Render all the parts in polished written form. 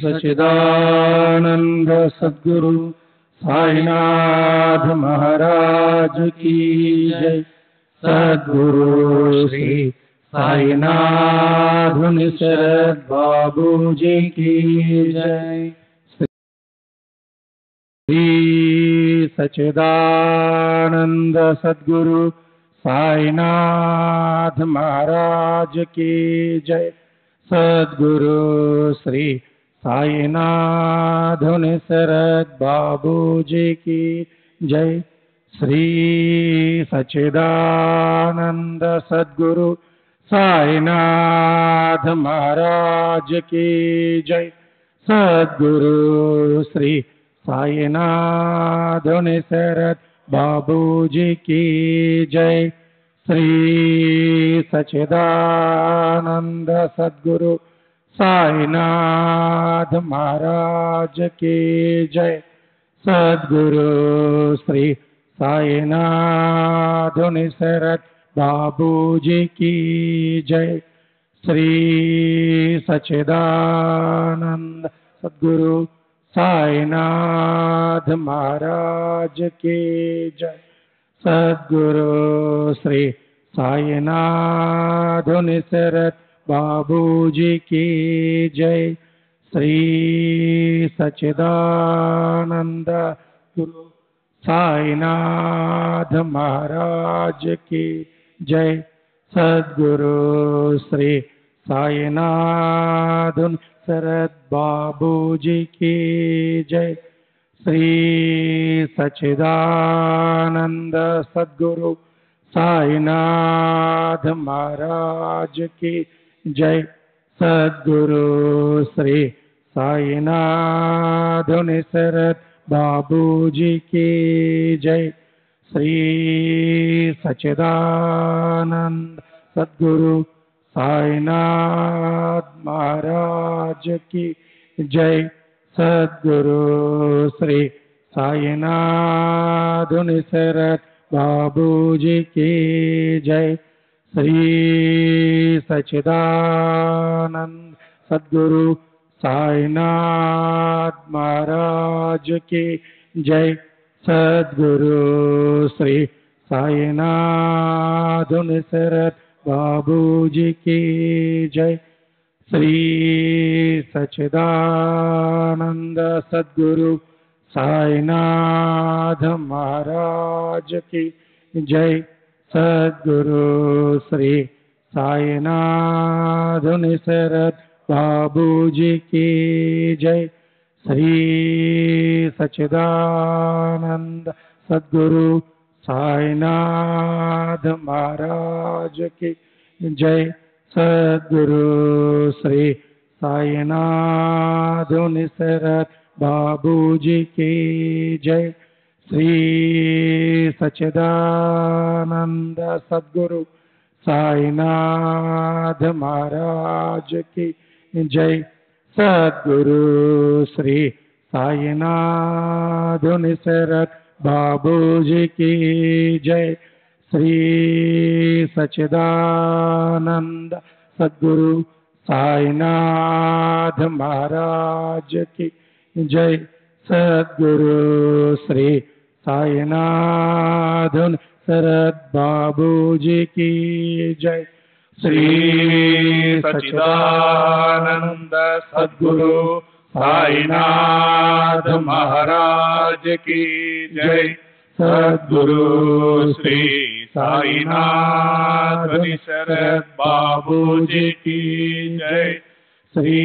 सच्चिदानंद सद्गुरु साईनाथ महाराज की जय। सद्गुरु श्री साईनाथ निसरद बाबू जी की जय। श्री सच्चिदानंद सद्गुरु साईनाथ महाराज की जय। सद्गुरु श्री साईनाथ निसरद बाबू जी की जय। श्री सच्चिदानंद सद्गुरु साईनाथ महाराज की जय। सद्गुरु श्री साईनाथ निसरद बाबू जी की जय। श्री सच्चिदानंद सद्गुरु साईनाथ महाराज की जय। सद्गुरु श्री साईनाथ निसरद बाबू जी की जय। श्री सच्चिदानंद सद्गुरु साईनाथ महाराज की जय। सद्गुरु श्री साईनाथ निसरद बाबू जी की जय। श्री सच्चिदानंद गुरु साईनाथ महाराज की जय। सद्गुरु श्री साईनाथ निसरद बाबू जी की जय। श्री सच्चिदानंद सद्गुरु साईनाथ महाराज की जय। सद्गुरु श्री साईनाथ निसरद बाबू जी की जय। श्री सच्चिदानंद सद्गुरु साईनाथ महाराज की जय। सद्गुरु श्री साईनाथ निसरद बाबू जी की जय। श्री सच्चिदानंद सद्गुरु साईनाथ महाराज की जय। सद्गुरु श्री साईनाथ निसरद बाबू जी की जय। श्री सच्चिदानंद सद्गुरु साईनाथ महाराज की जय। सद्गुरु श्री साईनाथ निसरद बाबू जी की जय। श्री सच्चिदानंद सद्गुरु साईनाथ महाराज की जय। सद्गुरु श्री साईनाथ निसरद बाबू जी की जय। श्री सच्चिदानंद सद्गुरु साईनाथ महाराज की जय। सद्गुरु श्री साईनाथ निसरद बाबू जी की जय। श्री सच्चिदानंद सद्गुरु साईनाथ महाराज की जय। सद्गुरु श्री साईनाथ निसरद बाबू जी की जय। श्री सच्चिदानंद सद्गुरु साईनाथ महाराज की जय। सद्गुरु श्री साईनाथ निसरद बाबू जी की जय। श्री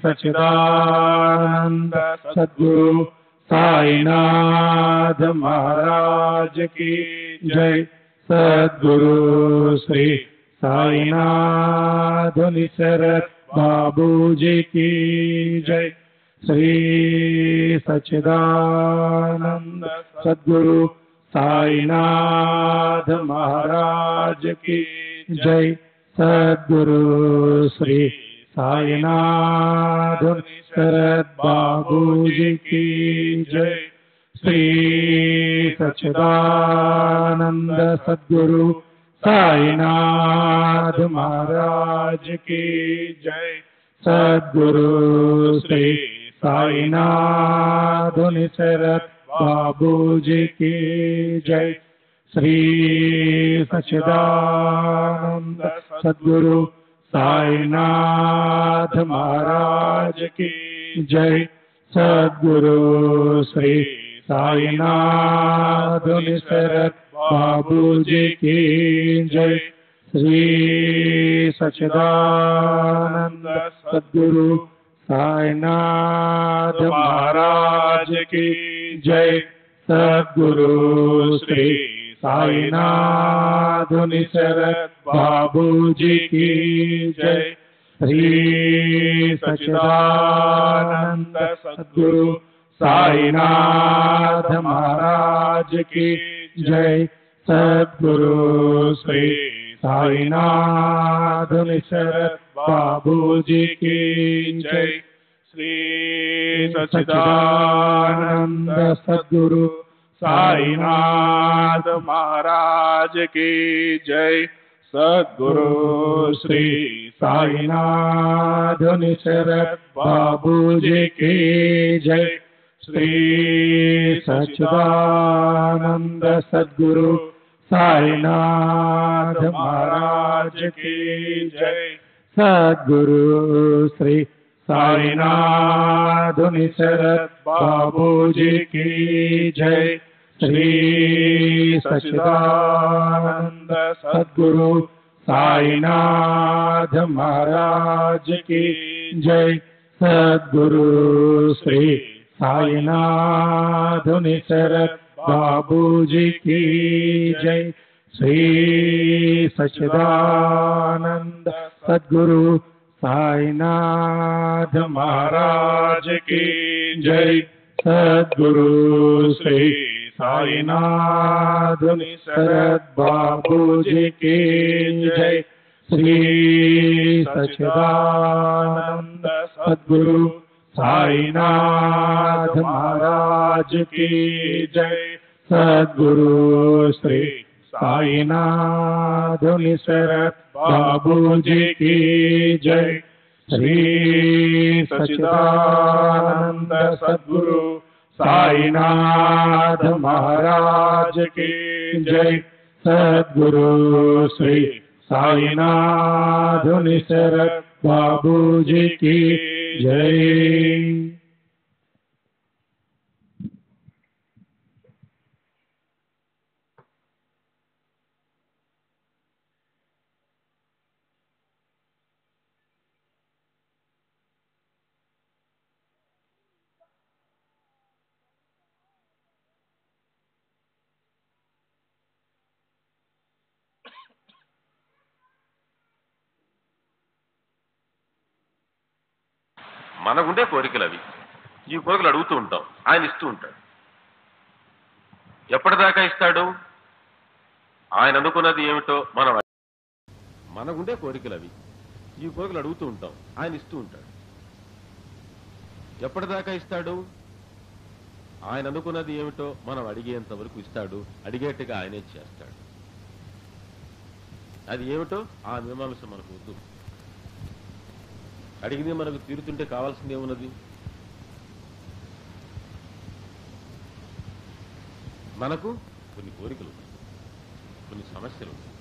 सच्चिदानंद सद्गुरु साईनाथ महाराज की जय। सद्गुरु श्री साईनाथ निसरद बाबू जी की जय। श्री सच्चिदानंद सद्गुरु साईनाथ महाराज की जय। सद्गुरु श्री साईनाथ निसरद बाबू जी की जय। श्री सच्चिदानंद सद्गुरु साईनाथ महाराज की जय। सद्गुरु श्री साईनाथ शरद बाबू जी की जय। श्री सच्चिदानंद सद्गुरु साईनाथ महाराज की जय। सद्गुरु श्री साईनाथ शरद बाबू जी की जय। श्री सच्चिदानंद सद्गुरु साईनाथ महाराज की जय। सद्गुरु श्री साईनाथ शरद बाबू जी की जय। श्री सच्चिदानंद सद्गुरु साईनाथ महाराज की जय। सद्गुरु श्री साईनाथ शरद बाबू जी की जय। श्री सच्चिदानंद सद्गुरु साईनाथ महाराज की जय। सद्गुरु श्री साईनाथ शरद बाबू जी की जय। श्री सच्चिदानंद सद्गुरु साईनाथ महाराज की जय। सद्गुरु श्री साईनाथ शरद बाबू जी की जय। श्री सच्चिदानंद सद्गुरु साईनाथ महाराज की जय। सद्गुरु श्री साईनाथ शरद बाबू जी की जय। श्री सच्चिदानंद सद्गुरु साईनाथ महाराज की जय। सद्गुरु श्री साईनाथ शरद बाबू जी की जय। श्री सच्चिदानंद सद्गुरु साईनाथ महाराज की जय। सद्गुरु श्री साईनाथ शरद बाबू जी की जय। श्री सच्चिदानंद सद्गुरु साईनाथ महाराज की जय। सद्गुरु श्री साईनाथ शरद बाबू जी की जय। మనకుండే కోరికలు అవి. ఈ కోరికలు అడుగుతూ ఉంటాం, ఆయన ఇస్తూ ఉంటాడు. ఎప్పటిదాకా ఇస్తాడు? ఆయన అనుకున్నది ఏమిటో మనకుండే కోరికలు అవి. ఈ కోరికలు అడుగుతూ ఉంటాం, ఆయన ఇస్తూ ఉంటాడు. ఎప్పటిదాకా ఇస్తాడు? ఆయన అనుకున్నది ఏమిటో మనం అడిగేంత వరకు ఇస్తాడు. అడిగేట్టుగా ఆయనే చేస్తాడు. అది ఏమిటో ఆ మీమాంస మనకు వద్దు. అడిగింది మనకు తీరుతుంటే కావాల్సింది ఏమున్నది? మనకు కొన్ని కోరికలు ఉన్నాయి, కొన్ని సమస్యలు ఉన్నాయి.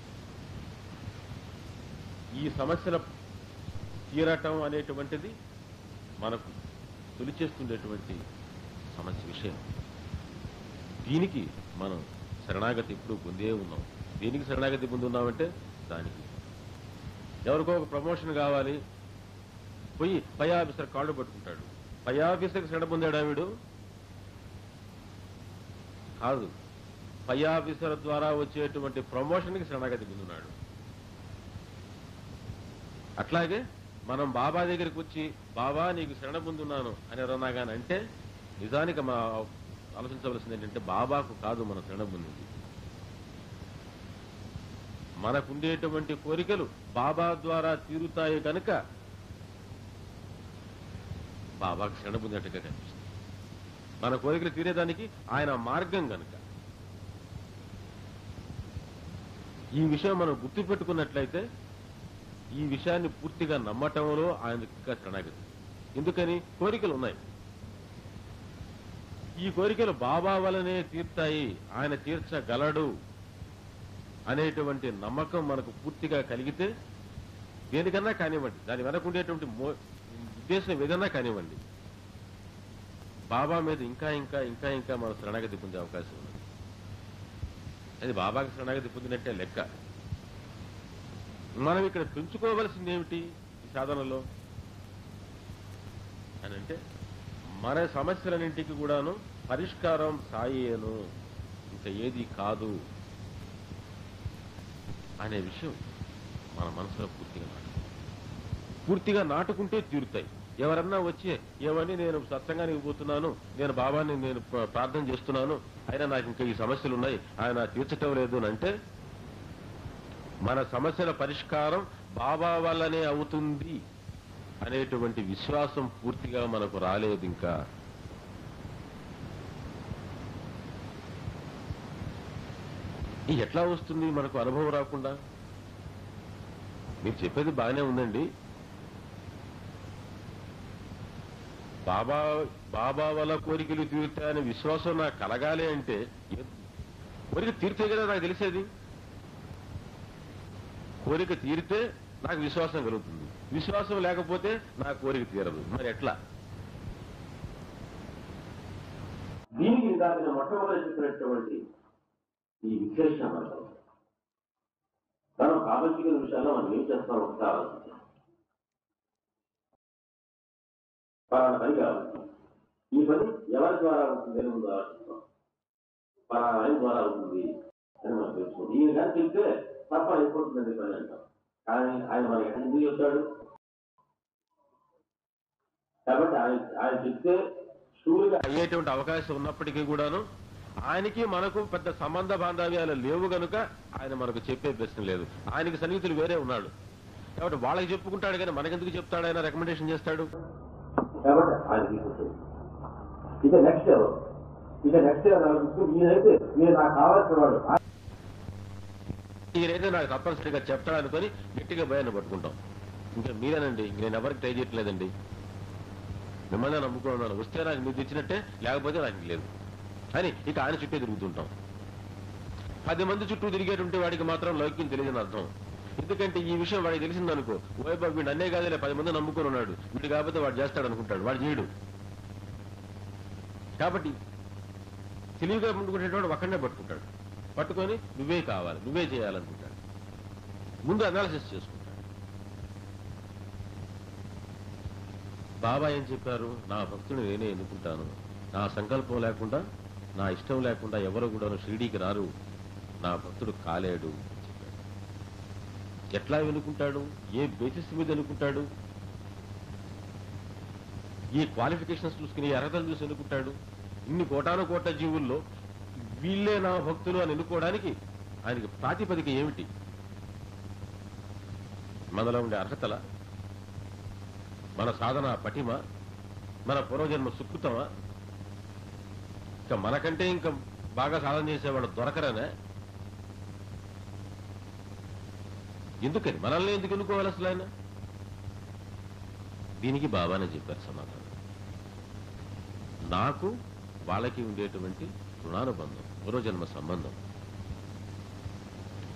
ఈ సమస్యల తీరటం అనేటువంటిది మనకు తొలిచేస్తుండేటువంటి సమస్య విషయం. దీనికి మనం శరణాగతి ఎప్పుడూ పొందే ఉన్నాం. దీనికి శరణాగతి పొందున్నామంటే దానికి ఎవరికో ఒక ప్రమోషన్ కావాలి, పోయి పై ఆఫీసర్ కాళ్ళు పట్టుకుంటాడు. పై ఆఫీసర్కి శరణ పొందాడు ఆవిడు కాదు, పై ఆఫీసర్ ద్వారా వచ్చేటువంటి ప్రమోషన్కి శరణాగతి పొందున్నాడు. అట్లాగే మనం బాబా దగ్గరికి వచ్చి బాబా నీకు శరణ పొందున్నాను అని ఎవరన్నా కానీ అంటే నిజానికి మా ఆలోచించవలసింది ఏంటంటే బాబాకు కాదు మన శరణ పొందింది. మనకుండేటువంటి కోరికలు బాబా ద్వారా తీరుతాయి కనుక బాబాకు శరణ పొందినట్టుగా కనిపిస్తుంది. మన కోరికలు తీరేదానికి ఆయన మార్గం కనుక ఈ విషయం మనం గుర్తుపెట్టుకున్నట్లయితే ఈ విషయాన్ని పూర్తిగా నమ్మటంలో ఆయనకు ఇంకా శరణాగతి. ఎందుకని? కోరికలు ఉన్నాయి. ఈ కోరికలు బాబా వలనే తీర్తాయి, ఆయన తీర్చగలడు అనేటువంటి నమ్మకం మనకు పూర్తిగా కలిగితే దేనికన్నా కానివ్వండి, దాని వెనకుండేటువంటి ఉద్దేశం ఏదన్నా కానివ్వండి, బాబా మీద ఇంకా ఇంకా ఇంకా ఇంకా మనం శరణాగతి పొందే అవకాశం ఉంది. అది బాబాకి శరణాగతి పొందినట్టే లెక్క. మనం ఇక్కడ పెంచుకోవలసింది ఏమిటి ఈ సాధనలో అని అంటే, మన సమస్యలన్నింటికి కూడాను పరిష్కారం సాయేను, ఇంకా ఏది కాదు అనే విషయం మన మనసులో పూర్తిగా నాటుకుంటే తీరుతాయి. ఎవరన్నా వచ్చి ఏమని నేను సత్సంగానికి పోతున్నాను, నేను బాబాని నేను ప్రార్థన చేస్తున్నాను, అయినా నాకు ఇంకా ఈ సమస్యలు ఉన్నాయి, ఆయన తీర్చటం లేదు అంటే మన సమస్యల పరిష్కారం బాబా వల్లనే అవుతుంది అనేటువంటి విశ్వాసం పూర్తిగా మనకు రాలేదు. ఇంకా ఎట్లా వస్తుంది మనకు అనుభవం రాకుండా? మీరు చెప్పేది బాగానే ఉందండి. బాబా వల్ల కోరికలు తీరుతాయనే విశ్వాసం నాకు కలగాలి అంటే కోరిక తీరితే కదా నాకు తెలిసేది. కోరిక తీరితే నాకు విశ్వాసం కలుగుతుంది, విశ్వాసం లేకపోతే నా కోరిక తీరదు. మరి ఎట్లా? దీనికి దాని మొట్టమొదటి చెప్పినటువంటి ఈ విశ్లేషణ మనం కావలసిన విషయాల్లో మనం ఏం చేస్తాం ఒకసారి పలానా పని కావాలి, ఈ పని ఎవరి ద్వారా అవుతుంది అని ముందు ఆలోచిస్తాం. పలానా ఆయన ద్వారా అవుతుంది అని మనం తెలుసుకోండి. ఈయన కానీ చెప్తే తప్ప అయిపోతుందని పని అంటాం. కానీ ఆయన మనకి ఎందుకు చెప్తాడు? కాబట్టి ఆయన చెప్తే షూర్గా అయ్యేటువంటి అవకాశం ఉన్నప్పటికీ కూడాను ఆయనకి మనకు పెద్ద సంబంధ బాంధవ్యాలు లేవు కనుక ఆయన మనకు చెప్పే ప్రశ్న లేదు. ఆయనకి సన్నిహితులు వేరే ఉన్నాడు కాబట్టి వాళ్ళకి చెప్పుకుంటాడు, కానీ మనకెందుకు చెప్తాడు? ఆయన రికమెండేషన్ చేస్తాడు కాబట్టి ఆయన తీసుకుంటాడు. ఇక నెక్స్ట్ ఈయనైతే నేను నాకు కావాల్సిన వాడు, ఈయనైతే నాకు తప్పనిసరిగా చెప్తాడు అనుకొని గట్టిగా భయాన్ని పట్టుకుంటాం. ఇంకా మీరేనండి, నేను ఎవరికి ట్రై చేయట్లేదండి, మిమ్మల్ని నమ్ముకున్నాను, వస్తే నాకు మీరు తెచ్చినట్టే, లేకపోతే నాకు లేదు అని ఇక ఆయన చుట్టూ తిరుగుతుంటాం. 10 మంది చుట్టూ తిరిగేటుంటే వాడికి మాత్రం లౌక్యం తెలియదని అర్థం. ఎందుకంటే ఈ విషయం వాడికి తెలిసిందనుకో, ఓయబ్బా వీడు అన్నే కాదులే 10 మంది నమ్ముకొని ఉన్నాడు, వీడు కాకపోతే వాడు చేస్తాడు అనుకుంటాడు, వాడు చేయడు. కాబట్టి తెలివిగా ముందుకునేటవాడు ఒక్కడనే పట్టుకుంటాడు, పట్టుకొని నువ్వే కావాలి, నువ్వే చేయాలనుకుంటాడు, ముందు అనాలిసిస్ చేసుకుంటాడు. బాబా ఏం చెప్పారు? నా భక్తుని నేనే ఎన్నుకుంటాను, నా సంకల్పం లేకుండా, నా ఇష్టం లేకుండా ఎవరు కూడా షిరిడీకి రారు, నా భక్తుడు కాలేడు చెప్పాడు. ఎట్లా ఎన్నుకుంటాడు? ఏ బేసిస్ మీద ఎన్నుకుంటాడు? ఈ క్వాలిఫికేషన్స్ చూసుకుని, అర్హతలు చూసి ఎన్నుకుంటాడు. ఇన్ని కోటాను జీవుల్లో వీళ్ళే నా భక్తులు అని ఎన్నుకోవడానికి ఆయనకి ప్రాతిపదిక ఏమిటి? మనలో ఉండే అర్హతల, మన సాధన పటిమ, మన పూర్వజన్మ సుకృతమా, ఇంకా మనకంటే ఇంకా బాగా సాధన చేసేవాడు దొరకరనే? ఎందుకని మనల్ని ఎందుకు ఎన్నుకోవాలి అసలు ఆయన? దీనికి బాబానే చెప్పారు సమాధానం. నాకు వాళ్ళకి ఉండేటువంటి రుణానుబంధం, పూర్వజన్మ సంబంధం.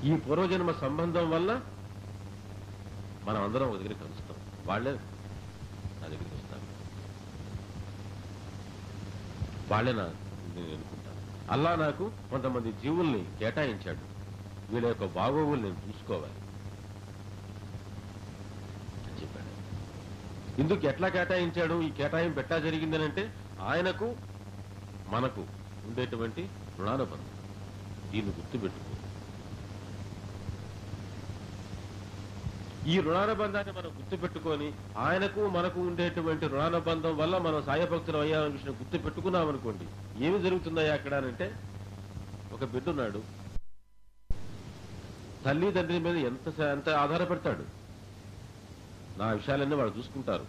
ఈ పూర్వజన్మ సంబంధం వల్ల మనం అందరం ఒక దగ్గర కలుస్తాం, వాళ్ళే నా దగ్గరికి వస్తారు, వాళ్ళే నేను ఎన్నుకుంటాను. అల్లా నాకు కొంతమంది జీవుల్ని కేటాయించాడు, వీళ్ళ యొక్క బాగోగులు నేను చూసుకోవాలి అని చెప్పాడు. ఇందుకు ఎట్లా కేటాయించాడు? ఈ కేటాయింపు ఎట్లా జరిగిందని అంటే, ఆయనకు మనకు ఉండేటువంటి రుణానుబంధం. దీన్ని గుర్తుపెట్టుకో. ఈ రుణానుబంధాన్ని మనం గుర్తుపెట్టుకొని, ఆయనకు మనకు ఉండేటువంటి రుణానుబంధం వల్ల మనం సాయభక్తులు అయ్యామనే విషయం గుర్తుపెట్టుకున్నామనుకోండి, ఏమి జరుగుతుందయ్యా అక్కడ అంటే, ఒక బిడ్డ ఉన్నాడు, తల్లి తండ్రి మీద ఎంత ఆధారపడతాడు. నా విషయాలన్నీ వాళ్ళు చూసుకుంటారు,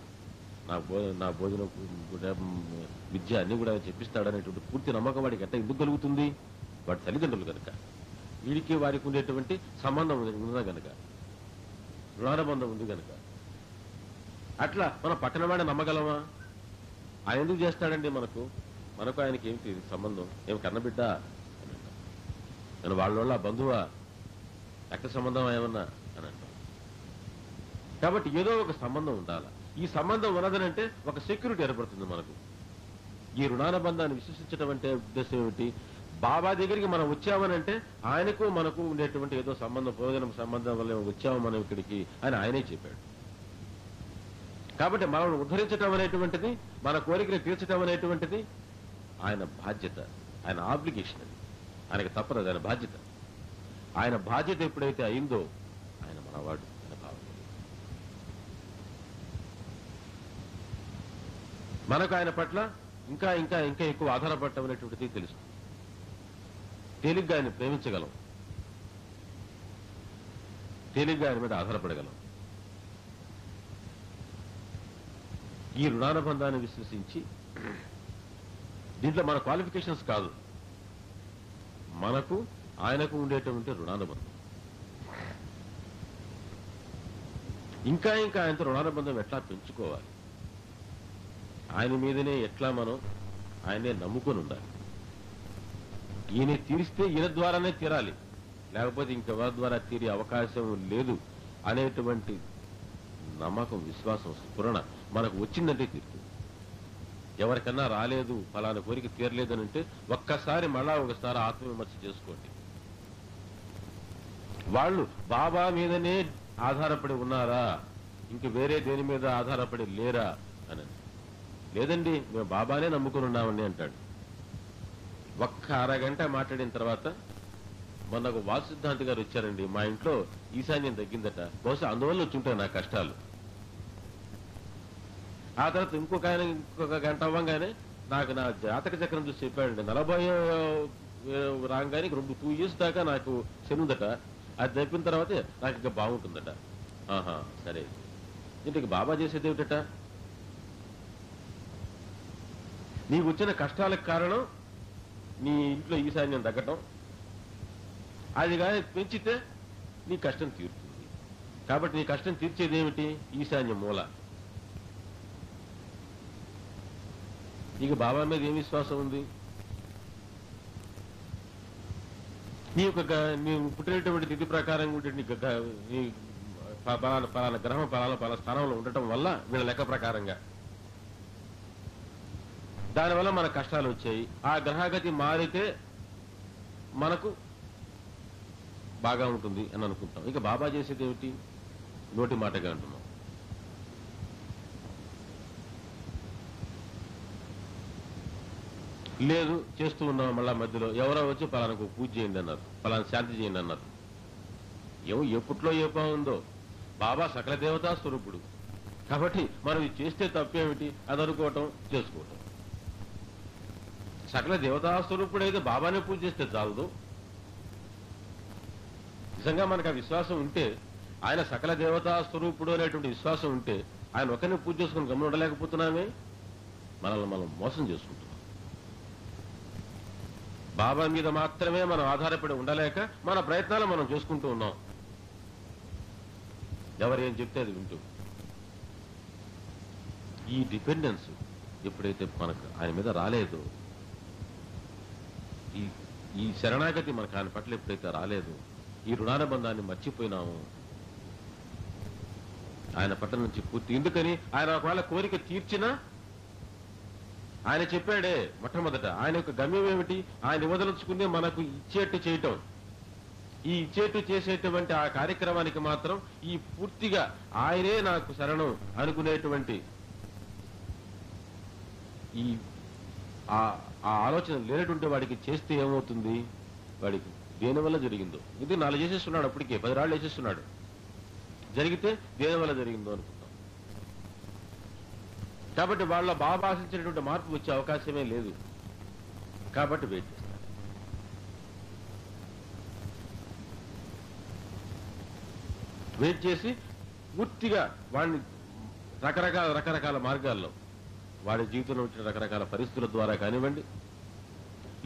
నా భోజనం విద్య అన్ని కూడా చెప్పిస్తాడనేటువంటి పూర్తి నమ్మకం వాడికి ఎట్లా ఎందుకు కలుగుతుంది? వాడి తల్లిదండ్రులు కనుక, వీడికి వారికి ఉండేటువంటి సంబంధం ఉందా కనుక. రుణానుబంధం ఉంది కనుక. అట్లా మనం పక్కన వాడిని నమ్మగలమా? ఆయన ఎందుకు చేస్తాడండి మనకు ఆయనకి ఏమిటి సంబంధం? ఏమి కన్నబిడ్డ నేను వాళ్ళ బంధువా, రక్త సంబంధం ఏమన్నా అని అంటాం. కాబట్టి ఏదో ఒక సంబంధం ఉండాలి. ఈ సంబంధం ఉన్నదనంటే ఒక సెక్యూరిటీ ఏర్పడుతుంది మనకు. ఈ రుణానుబంధాన్ని విశ్వసించడం అంటే ఉద్దేశం ఏమిటి? బాబా దగ్గరికి మనం వచ్చామనంటే ఆయనకు మనకు ఉండేటువంటి ఏదో సంబంధం, ప్రయోజనం సంబంధం వల్ల వచ్చాము మనం ఇక్కడికి అని ఆయనే చెప్పాడు. కాబట్టి మనం ఉద్ధరించడం అనేటువంటిది, మన కోరికలు తీర్చడం అనేటువంటిది ఆయన బాధ్యత, ఆయన ఆబ్లిగేషన్. అది ఆయనకు తప్పదు, ఆయన బాధ్యత. ఆయన బాధ్యత ఎప్పుడైతే అయిందో ఆయన మనవాడు అనే భావన. మనకు ఆయన పట్ల ఇంకా ఇంకా ఇంకా ఎక్కువ ఆధారపడటం అనేటువంటిది తెలుస్తుంది. తేలిగ్గా ఆయన ప్రేమించగలం, తేలిగ్గా ఆయన మీద ఆధారపడగలం. ఈ రుణానుబంధాన్ని విశ్వసించి, దీంట్లో మన క్వాలిఫికేషన్స్ కాదు, మనకు ఆయనకు ఉండేటువంటి రుణానుబంధం. ఇంకా ఇంకా ఆయనతో రుణానుబంధం ఎట్లా పెంచుకోవాలి, ఆయన మీదనే ఎట్లా మనం ఆయనే నమ్ముకొని ఉండాలి. ఈయన తీరిస్తే ఈయన ద్వారానే తీరాలి, లేకపోతే ఇంకెవరి ద్వారా తీరే అవకాశం లేదు అనేటువంటి నమ్మకం, విశ్వాసం, స్ఫురణ మనకు వచ్చిందంటే తీరుతుంది. ఎవరికన్నా రాలేదు, ఫలానా కోరిక తీరలేదనంటే ఒక్కసారి మళ్ళా ఒకసారి ఆత్మవిమర్శ చేసుకోండి. వాళ్ళు బాబా మీదనే ఆధారపడి ఉన్నారా, ఇంక వేరే దేని మీద ఆధారపడి లేరా అని. లేదండి, మేము బాబానే నమ్ముకుని ఉన్నామండి అంటాడు. ఒక్క అరగంట మాట్లాడిన తర్వాత, మొన్న ఒక వాసు సిద్ధాంతి గారు వచ్చారండి, మా ఇంట్లో ఈశాన్యం తగ్గిందట, బహుశా అందువల్ల వచ్చుంటాయి నా కష్టాలు. ఆ తర్వాత ఇంకొక గంట అవ్వగానే నాకు నా జాతక చక్రం చూసి చెప్పాడండి, 40 రాగానే 2 years దాకా నాకు శనుందట, అది తప్పిన తర్వాతే నాకు ఇంకా బాగుంటుందట. ఆహా సరే, ఇంటికి బాబా చేసేది ఏమిటట? నీకు వచ్చిన కష్టాలకు కారణం నీ ఇంట్లో ఈశాన్యం తగ్గటం, అది కానీ పెంచితే నీ కష్టం తీరుతుంది. కాబట్టి నీ కష్టం తీర్చేది ఏమిటి? ఈశాన్య మూల. నీకు బాబా మీద ఏం విశ్వాసం ఉంది? నీ పుట్టినటువంటి తిథి ప్రకారం నీ పలానా గ్రహం పలానా స్థానంలో ఉండటం వల్ల వీళ్ళ లెక్క ప్రకారంగా దానివల్ల మన కష్టాలు వచ్చాయి. ఆ గ్రహగతి మారితే మనకు బాగా ఉంటుంది అని అనుకుంటాం. ఇక బాబా చేసేది ఏమిటి? నోటి మాటగా అంటున్నాం. లేదు చేస్తూ ఉన్నాం, మళ్ళా మధ్యలో ఎవరో వచ్చి పలానాకు పూజ చేయండి అన్నారు, పలానా శాంతి చేయండి అన్నారు. ఎప్పట్లో ఏ బాగుందో, బాబా సకల దేవతా స్వరూపుడు. కాబట్టి మనం ఇది చేస్తే తప్పేమిటి అది అనుకోవటం, చేసుకోవటం. సకల దేవతా స్వరూపుడు అయితే బాబానే పూజ చేస్తే చాలదు. నిజంగా మనకు ఆ విశ్వాసం ఉంటే, ఆయన సకల దేవతా స్వరూపుడు అనేటువంటి విశ్వాసం ఉంటే, ఆయన ఒకరిని పూజ చేసుకుని గమనం ఉండలేకపోతున్నామే, మనల్ని మనం మోసం చేసుకుంటున్నాం. బాబా మీద మాత్రమే మనం ఆధారపడి ఉండలేక మన ప్రయత్నాలు మనం చేసుకుంటూ ఉన్నాం, ఎవరేం చెప్తే అది వింటూ. ఈ డిపెండెన్స్ ఎప్పుడైతే మనకు ఆయన మీద రాలేదో, ఈ శరణాగతి మనకు ఆయన పట్ల ఎప్పుడైతే రాలేదో, ఈ రుణానుబంధాన్ని మర్చిపోయినాము, ఆయన పట్ల నుంచి పూర్తి. ఎందుకని ఆయన ఒకవేళ కోరిక తీర్చినా, ఆయన చెప్పాడే మొట్టమొదట, ఆయన యొక్క గమ్యం ఏమిటి? ఆయన వదలుచుకుని మనకు ఇచ్చేట్టు చేయటం. ఈ ఇచ్చేట్టు చేసేటువంటి ఆ కార్యక్రమానికి మాత్రం ఈ పూర్తిగా ఆయనే నాకు శరణం అనుకునేటువంటి ఈ ఆ ఆలోచన లేనటువంటి వాడికి చేస్తే ఏమవుతుంది? వాడికి దేనివల్ల జరిగిందో, ఇది 4 చేసేస్తున్నాడు, అప్పటికే 10 రాళ్ళు వేసేస్తున్నాడు, జరిగితే దేనివల్ల జరిగిందో అనుకుంటాం. కాబట్టి వాళ్ళ బాబా ఆశించినటువంటి మార్పు వచ్చే అవకాశమే లేదు. కాబట్టి వెయిట్ చేస్తారు. వెయిట్ చేసి పూర్తిగా వాడిని రకరకాల మార్గాల్లో, వాడి జీవితంలో వచ్చిన రకరకాల పరిస్థితుల ద్వారా కానివ్వండి,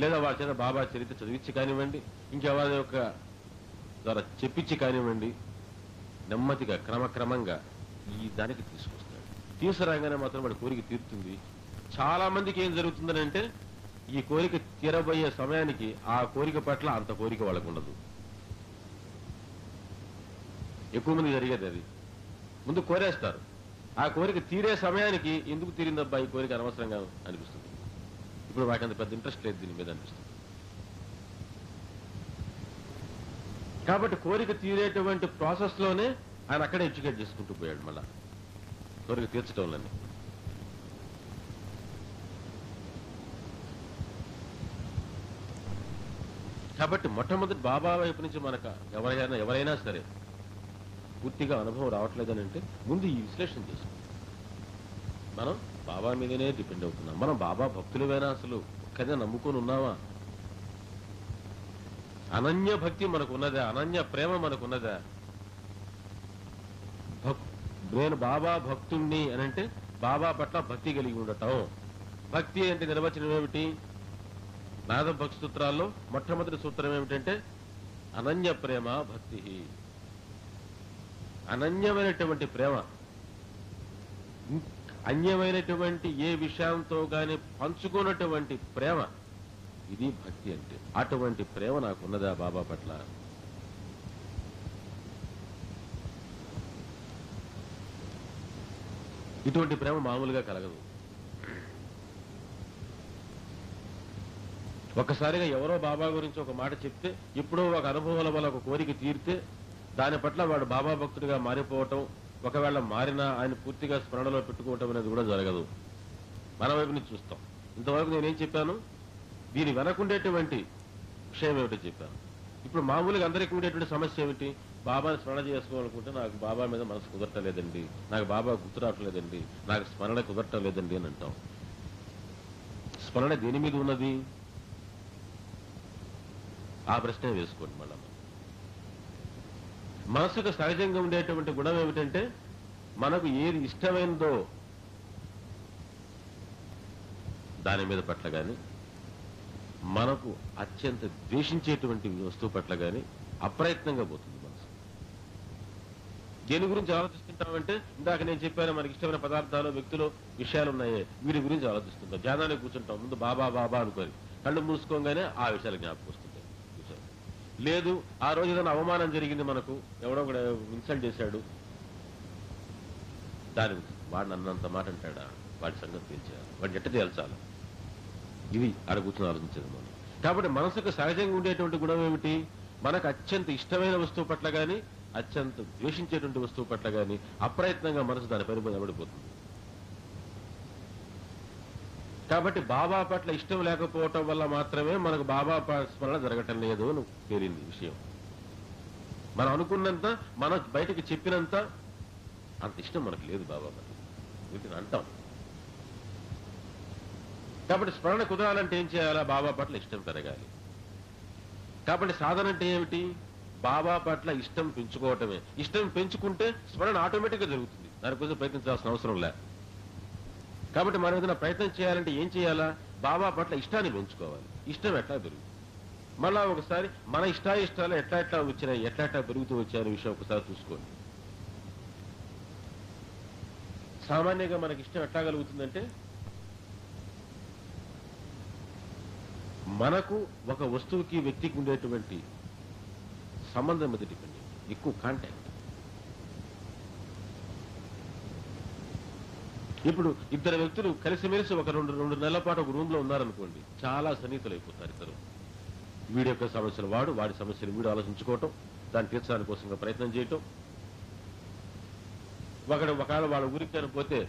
లేదా వాడి చేత బాబా చరిత్ర చదివించి కానివ్వండి, ఇంకెవరి యొక్క ద్వారా చెప్పించి కానివ్వండి, నెమ్మదిగా క్రమక్రమంగా ఈ దానికి తీసుకొస్తాడు. తీసుకురాగానే మాత్రం వాడి కోరిక తీరుతుంది. చాలా మందికి ఏం జరుగుతుందని అంటే, ఈ కోరిక తీరబోయే సమయానికి ఆ కోరిక పట్ల అంత కోరిక వాళ్ళకు ఉండదు. ఎక్కువ మంది జరిగేది అది. ముందు కోరేస్తారు, ఆ కోరిక తీరే సమయానికి ఎందుకు తీరిందబ్బా ఈ కోరిక అనవసరంగా అనిపిస్తుంది. ఇప్పుడు వాటికి అంత పెద్ద ఇంట్రెస్ట్ లేదు దీని మీద అనిపిస్తుంది. కాబట్టి కోరిక తీరేటువంటి ప్రాసెస్ లోనే ఆయన అక్కడే ఎడ్యుకేట్ చేసుకుంటూ పోయాడు. మళ్ళా కోరిక తీర్చడంలోనే. కాబట్టి మొట్టమొదటి బాబా వైపు నుంచి మనకు ఎవరైనా సరే పూర్తిగా అనుభవం రావట్లేదని అంటే ముందు ఈ విశ్లేషణ చేసుకోండి. మనం బాబా మీదనే డిపెండ్ అవుతున్నాం. మనం బాబా భక్తులవేనా? అసలు ఒక్కదే నమ్ముకొని ఉన్నావా? అనన్య భక్తి మనకున్నదా? అనన్య ప్రేమ మనకున్నదా? నేను బాబా భక్తుణ్ణి అని అంటే బాబా పట్ల భక్తి కలిగి ఉండటం. భక్తి అంటే నిర్వచనం ఏమిటి? నాద భక్తి సూత్రాల్లో మొట్టమొదటి సూత్రం ఏమిటంటే అనన్య ప్రేమ భక్తి. అనన్యమైనటువంటి ప్రేమ, అన్యమైనటువంటి ఏ విషయంతో గాని పంచుకున్నటువంటి ప్రేమ, ఇది భక్తి అంటే. అటువంటి ప్రేమ నాకున్నదా బాబా పట్ల? ఇటువంటి ప్రేమ మామూలుగా కలగదు. ఒక్కసారిగా ఎవరో బాబా గురించి ఒక మాట చెప్తే, ఎప్పుడో ఒక అనుభవాల వల్ల ఒక కోరిక తీరితే దాని పట్ల వాడు బాబా భక్తుడిగా మారిపోవటం, ఒకవేళ మారినా ఆయన పూర్తిగా స్మరణలో పెట్టుకోవటం అనేది కూడా జరగదు. మన వైపు నుంచి చూస్తాం. ఇంతవరకు నేనేం చెప్పాను? దీని వెనకుండేటువంటి విషయం ఏమిటో చెప్పాను. ఇప్పుడు మామూలుగా అందరికీ ఉండేటువంటి సమస్య ఏమిటి? బాబాని స్మరణ చేసుకోవాలనుకుంటే నాకు బాబా మీద మనసు కుదరటలేదండి, నాకు బాబా గుర్తు రావట్లేదండి, నాకు స్మరణ కుదరటలేదండి అని అంటాం. స్మరణ దేని మీద ఉన్నది? ఆ ప్రశ్న వేసుకోండి. మళ్ళా మనసుకు సహజంగా ఉండేటువంటి గుణం ఏమిటంటే, మనకు ఏది ఇష్టమైందో దాని మీద పట్ల గాని, మనకు అత్యంత ద్వేషించేటువంటి వస్తువు పట్ల గాని అప్రయత్నంగా పోతుంది మనసు. దేని గురించి ఆలోచిస్తుంటామంటే, ఇందాక నేను చెప్పాను, మనకి ఇష్టమైన పదార్థాలు, వ్యక్తులు, విషయాలు ఉన్నాయే, వీటి గురించి ఆలోచిస్తుంటాం. ధ్యానానికి కూర్చుంటాం, ముందు బాబా బాబా అనుకొని కళ్ళు మూసుకోగానే ఆ విషయాలు జ్ఞాపకం వస్తుంటాయి. లేదు, ఆ రోజు ఏదైనా అవమానం జరిగింది, మనకు ఎవడో కూడా ఇన్సల్ట్ చేశాడు, దాని వాడిని అన్నంత మాట అంటాడా, వాడి సంగతి తేల్చాలి, వాడిని ఎట్ట తేల్చాలి, ఇది ఆడ కూర్చొని ఆలోచించేది మనం. కాబట్టి మనసుకు సహజంగా ఉండేటువంటి గుణం ఏమిటి? మనకు అత్యంత ఇష్టమైన వస్తువు పట్ల గాని, అత్యంత ద్వేషించేటువంటి వస్తువు పట్ల గాని అప్రయత్నంగా మనసు దాని పని నిలబడిపోతుంది. కాబట్టి బాబా పట్ల ఇష్టం లేకపోవటం వల్ల మాత్రమే మనకు బాబా స్మరణ జరగటం లేదు అని తేలింది విషయం. మనం అనుకున్నంత, మనం బయటకు చెప్పినంత అంత ఇష్టం మనకు లేదు బాబా పట్ల, వీటిని అంటాం. కాబట్టి స్మరణ కుదరాలంటే ఏం చేయాలా? బాబా పట్ల ఇష్టం పెరగాలి. కాబట్టి సాధన అంటే ఏమిటి? బాబా పట్ల ఇష్టం పెంచుకోవటమే. ఇష్టం పెంచుకుంటే స్మరణ ఆటోమేటిక్గా జరుగుతుంది, దానికోసం ప్రయత్నించాల్సిన అవసరం లేదు. కాబట్టి మనం ఏదైనా ప్రయత్నం చేయాలంటే ఏం చేయాలా? బాబా పట్ల ఇష్టాన్ని పెంచుకోవాలి. ఇష్టం ఎట్లా పెరుగుతుంది? మళ్ళా ఒకసారి మన ఇష్టాలు ఎట్లా వచ్చినాయి, ఎట్లా పెరుగుతూ వచ్చాయనే విషయం ఒకసారి చూసుకోండి. సామాన్యంగా మనకి ఇష్టం ఎట్లా కలుగుతుందంటే, మనకు ఒక వస్తువుకి వ్యక్తికి ఉండేటువంటి సంబంధం మీద డిపెండ్, ఎక్కువ కాంటాక్ట్. ఇప్పుడు ఇద్దరు వ్యక్తులు కలిసిమెలిసి ఒక రెండు నెలల పాటు ఒక రూమ్ లో ఉన్నారనుకోండి, చాలా సన్నిహితులు అయిపోతారు ఇద్దరు. వీడి యొక్క సమస్యలు వాడి సమస్యలు వీడు ఆలోచించుకోవటం, దాన్ని తీర్చడానికి కోసంగా ప్రయత్నం చేయటం. ఒకవేళ వాళ్ళ ఊరికి పోతే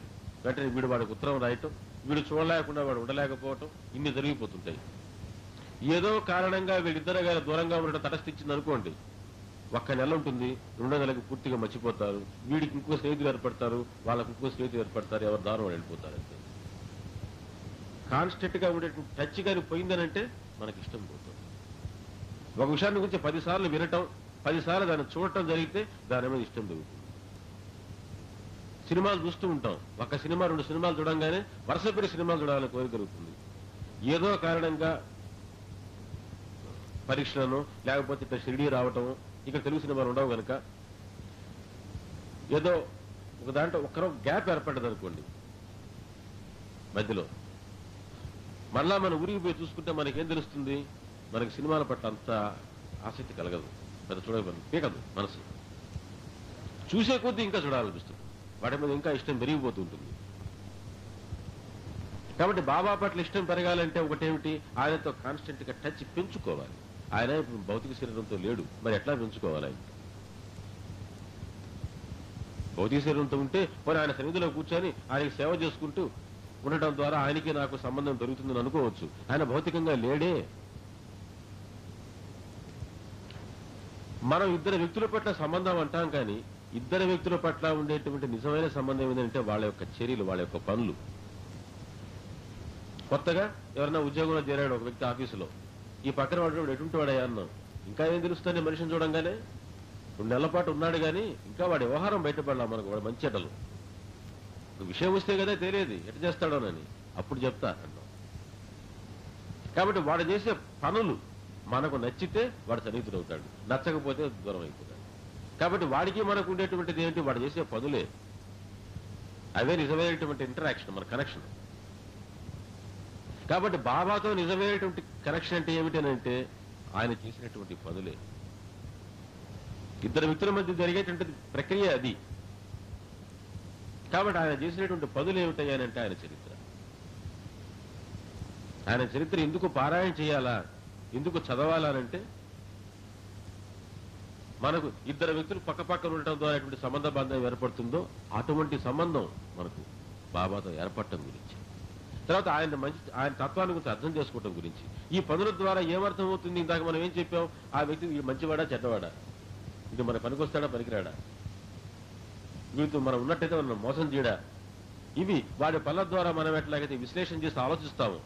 వెంటనే వీడు వాడికి ఉత్తరం రాయటం, వీడు చూడలేకుండా వాడు ఉండలేకపోవటం, ఇన్ని జరిగిపోతుంటాయి. ఏదో కారణంగా వీళ్ళిద్దరు గారు దూరంగా ఉండటం తటస్థించింది అనుకోండి, ఒక్క నెల ఉంటుంది, రెండో నెలకి పూర్తిగా మర్చిపోతారు. వీడికి ఇంకో స్నేహితులు ఏర్పడతారు, వాళ్ళకి ఇంకో స్నేహితులు ఏర్పడతారు, ఎవరు దారం వెళ్ళిపోతారు. అంతే. కాన్స్టెంట్ గా ఉండే టచ్ కానీ పోయిందనంటే మనకి ఇష్టం పోతుంది. ఒక విషయాన్ని గురించి 10 సార్లు వినటం, 10 సార్లు దాన్ని చూడటం జరిగితే దాని మీద ఇష్టం పెరుగుతుంది. సినిమాలు చూస్తూ ఉంటాం, ఒక సినిమా 2 సినిమాలు చూడంగానే వరుసపెట్టి సినిమాలు చూడాలని కోరిక కలుగుతుంది. ఏదో కారణంగా పరీక్షలను లేకపోతే ఇక్కడ షిరిడీ రావటము, ఇక్కడ తెలుగు సినిమాలు ఉండవు కనుక ఏదో ఒక దాంట్లో ఒక్కరో గ్యాప్ ఏర్పడ్డది అనుకోండి మధ్యలో, మళ్ళా మన ఊరికి పోయి చూసుకుంటే మనకేం తెలుస్తుంది? మనకి సినిమాల పట్ల అంత ఆసక్తి కలగదు, పెద్ద చూడగలదు, పీకదు మనసు. చూసే కొద్దీ ఇంకా చూడాలనిపిస్తుంది, వాటి మీద ఇంకా ఇష్టం పెరిగిపోతూ ఉంటుంది. కాబట్టి బాబా పట్ల ఇష్టం పెరగాలంటే ఒకటేమిటి? ఆయనతో కాన్స్టెంట్ గా టచ్ పెంచుకోవాలి. ఆయన ఇప్పుడు భౌతిక శరీరంతో లేడు, మరి ఎట్లా పెంచుకోవాలి? ఆయన భౌతిక శరీరంతో ఉంటే మరి ఆయన సన్నిధిలో కూర్చొని ఆయనకి సేవ చేసుకుంటూ ఉండటం ద్వారా ఆయనకి నాకు సంబంధం పెరుగుతుందని అనుకోవచ్చు. ఆయన భౌతికంగా లేడే. మనం ఇద్దరు వ్యక్తుల పట్ల సంబంధం అంటాం, కానీ ఇద్దరు వ్యక్తుల పట్ల ఉండేటువంటి నిజమైన సంబంధం ఏంటంటే వాళ్ళ యొక్క చర్యలు, వాళ్ళ యొక్క పనులు. కొత్తగా ఎవరైనా ఉద్యోగంలో చేరాడు ఒక వ్యక్తి ఆఫీసులో, ఈ పక్కన వాడు ఎటువంటి వాడయ్యా అన్నాం, ఇంకా ఏం తెలుస్తుంది మనిషిని చూడంగానే? 2 నెలల పాటు ఉన్నాడు కానీ ఇంకా వాడి వ్యవహారం బయటపడలా మనకు, వాడు మంచి చెడ్డలు. విషయం వస్తే కదా తెలియదు ఎట్లా చేస్తాడోనని, అప్పుడు చెప్తా అన్నాం. కాబట్టి వాడు చేసే పనులు మనకు నచ్చితే వాడు సన్నిహితుడు అవుతాడు, నచ్చకపోతే దూరం అయిపోతాడు. కాబట్టి వాడికి మనకు ఉండేటువంటిది ఏంటి? వాడు చేసే పనులే, అవే నిజమైనటువంటి ఇంటరాక్షన్, మన కనెక్షన్. కాబట్టి బాబాతో నిజమైనటువంటి కనెక్షన్ అంటే ఏమిటనంటే ఆయన చేసినటువంటి పనులే. ఇద్దరు వ్యక్తుల మధ్య జరిగేటువంటి ప్రక్రియ అది. కాబట్టి ఆయన చేసినటువంటి పనులు ఏమిటయ్యానంటే ఆయన చరిత్ర. ఆయన చరిత్ర ఎందుకు పారాయణ చేయాలా, ఎందుకు చదవాలనంటే మనకు ఇద్దరు వ్యక్తులు పక్కపక్కన ఉండటం ద్వారా ఎటువంటి సంబంధ బంధం ఏర్పడుతుందో అటువంటి సంబంధం మనకు బాబాతో ఏర్పడటం గురించి, తర్వాత ఆయన తత్వాన్ని గురించి అర్థం చేసుకోవడం గురించి. ఈ పనుల ద్వారా ఏమర్థం అవుతుంది? ఇందాక మనం ఏం చెప్పాం? ఆ వ్యక్తి వీడు మంచివాడా చెడ్డవాడా, ఇది మన పనికొస్తాడా పనికిరాడా, వీటితో మనం ఉన్నట్టయితే మనం మోసం చేయడా, ఇవి వాడి పనుల ద్వారా మనం ఎట్లాగైతే విశ్లేషణ చేసి ఆలోచిస్తాము,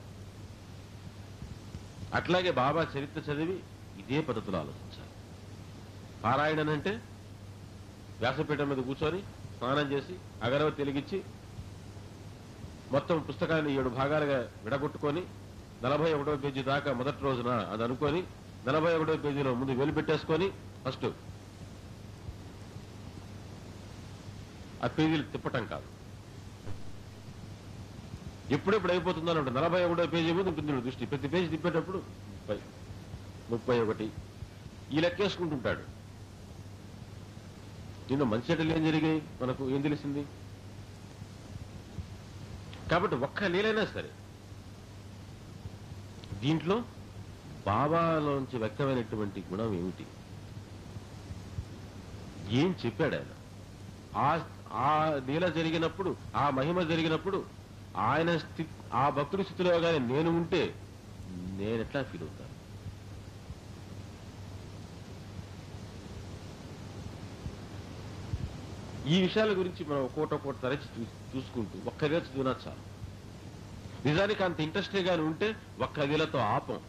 అట్లాగే బాబా చరిత్ర చదివి ఇదే పద్ధతిలో ఆలోచించాలి. పారాయణ అంటే వ్యాసపీఠం మీద కూర్చొని స్నానం చేసి అగరవత్తి వెలిగించి మొత్తం పుస్తకాన్ని 7 భాగాలుగా విడగొట్టుకొని 41వ పేజీ దాకా మొదటి రోజున అది అనుకొని 41వ పేజీలో ముందు వేలు పెట్టేసుకొని ఫస్ట్ ఆ పేజీలు తిప్పటం కాదు. ఎప్పుడెప్పుడు అయిపోతుందని అంటే 41వ పేజీ ముందు ఉంటుంది దృష్టి. ప్రతి పేజీ తిప్పేటప్పుడు 31 ఈ లెక్కేసుకుంటుంటాడు. దీనిలో మంచి చెడ్డలు ఏం జరిగాయి, మనకు ఏం తెలిసింది? కాబట్టి ఒక్క లీలైనా సరే దీంట్లో బాబాలోంచి వ్యక్తమైనటువంటి గుణం ఏమిటి, ఏం చెప్పాడు ఆయన? ఆ లీల జరిగినప్పుడు, ఆ మహిమ జరిగినప్పుడు ఆయన ఆ భక్తుడి స్థితిలో కానీ నేను ఉంటే నేను ఎట్లా ఫీల్ అవుతాను? ఈ విషయాల గురించి మనం ఒక్కోటి తరచి చూసుకుంటూ ఒక్క లీల చదివినా చాలు. నిజానికి అంత ఇంట్రెస్టే కానీ ఉంటే ఒక్క లీలతో ఆపం.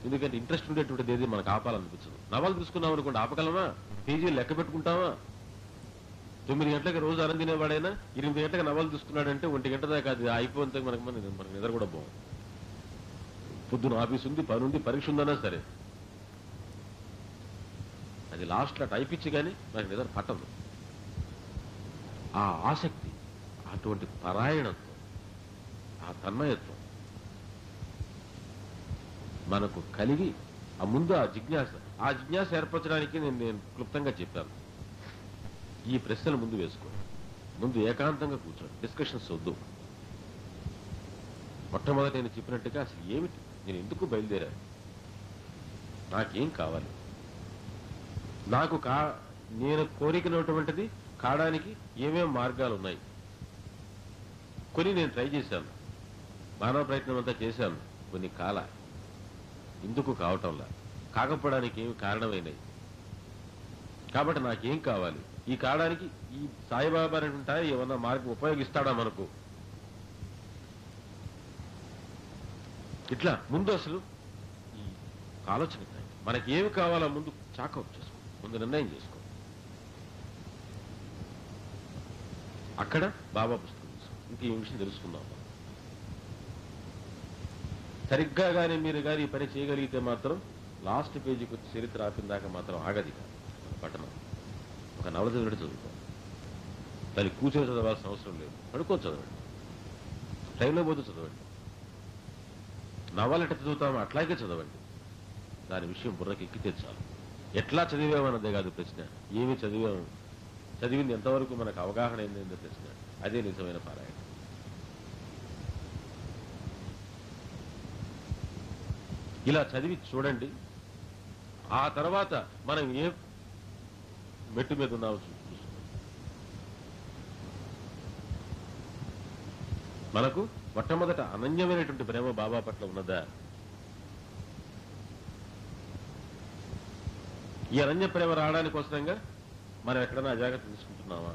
ఎందుకంటే ఇంట్రెస్ట్ ఉండేటువంటిది ఏది మనకు ఆపాలనిపించదు. నవలు తీసుకున్నాం అనుకోండి, ఆపగలమా? పేజీలు లెక్క పెట్టుకుంటామా? 9 గంటలకు రోజు అన్నం తినేవాడైనా 8 గంటలకు నవలు తీసుకున్నాడంటే 1 గంట దాకా అది అయిపోతే మనకు నిద్ర కూడా బాగుంది. పొద్దున ఆఫీస్ ఉంది, పని ఉంది, పరీక్ష ఉందన్నా సరే అది లాస్ట్లో టైప్ ఇచ్చి కానీ మనకు నిద్ర పట్టదు. ఆ ఆసక్తి, అటువంటి పరాయణత్వం, ఆ తన్మయత్వం మనకు కలిగి ఆ ముందు ఆ జిజ్ఞాస ఏర్పరచడానికి నేను క్లుప్తంగా చెప్పాను. ఈ ప్రశ్నలు ముందు వేసుకోండి, ముందు ఏకాంతంగా కూర్చోండి, డిస్కషన్స్ వద్దు. మొట్టమొదటి నేను చెప్పినట్టుగా అసలు ఏమిటి, నేను ఎందుకు బయలుదేరాను, నాకేం కావాలి, నాకు నేను కోరికనటువంటిది కావడానికి ఏమేం మార్గాలు ఉన్నాయి, కొన్ని నేను ట్రై చేశాను, మానవ ప్రయత్నం అంతా చేశాను, కొన్ని ఎందుకు కావటంలా, కాకపోవడానికి ఏమి కారణమైనవి, కాబట్టి నాకేం కావాలి, ఈ కావడానికి ఈ సాయిబాబా ఉంటాయి ఏమన్నా మార్గం ఉపయోగిస్తాడా మనకు? ఇట్లా ముందు అసలు ఈ ఆలోచన మనకి ఏమి కావాలో ముందు చాకౌట్ చేసుకో, ముందు నిర్ణయం చేసుకో. అక్కడ బాబా పుస్తకం ఇంక ఈ విషయం తెలుసుకుందాం. సరిగ్గా కానీ మీరు కానీ ఈ పని చేయగలిగితే మాత్రం లాస్ట్ పేజీకి వచ్చి చరిత్ర ఆపిన దాకా మాత్రం ఆగది పట్టణం. ఒక నవల చదివినట్టు చదువుతాం. దాన్ని కూర్చొని చదవాల్సిన అవసరం లేదు, పడుకొని చదవండి, ట్రైన్లో పోతూ చదవండి, నవలు ఎట్లా చదువుతామో అట్లాగే చదవండి. దాని విషయం బుర్రకి ఎక్కితే చాలు. ఎట్లా చదివామన్నదే కాదు ప్రశ్న, ఏమి చదివాము, చదివింది ఎంతవరకు మనకు అవగాహన అయిందో ప్రశ్న. అదే నిజమైన పారాయణ. ఇలా చదివి చూడండి. ఆ తర్వాత మనం ఏ మెట్టు మీద ఉన్నామో చూసుకుందాం. మనకు మొట్టమొదట అనన్యమైనటువంటి ప్రేమ బాబా పట్ల ఉన్నదా? ఈ అనన్య ప్రేమ రావడానికి కోసంగా మనం ఎక్కడైనా అజాగ్రత్త తీసుకుంటున్నామా?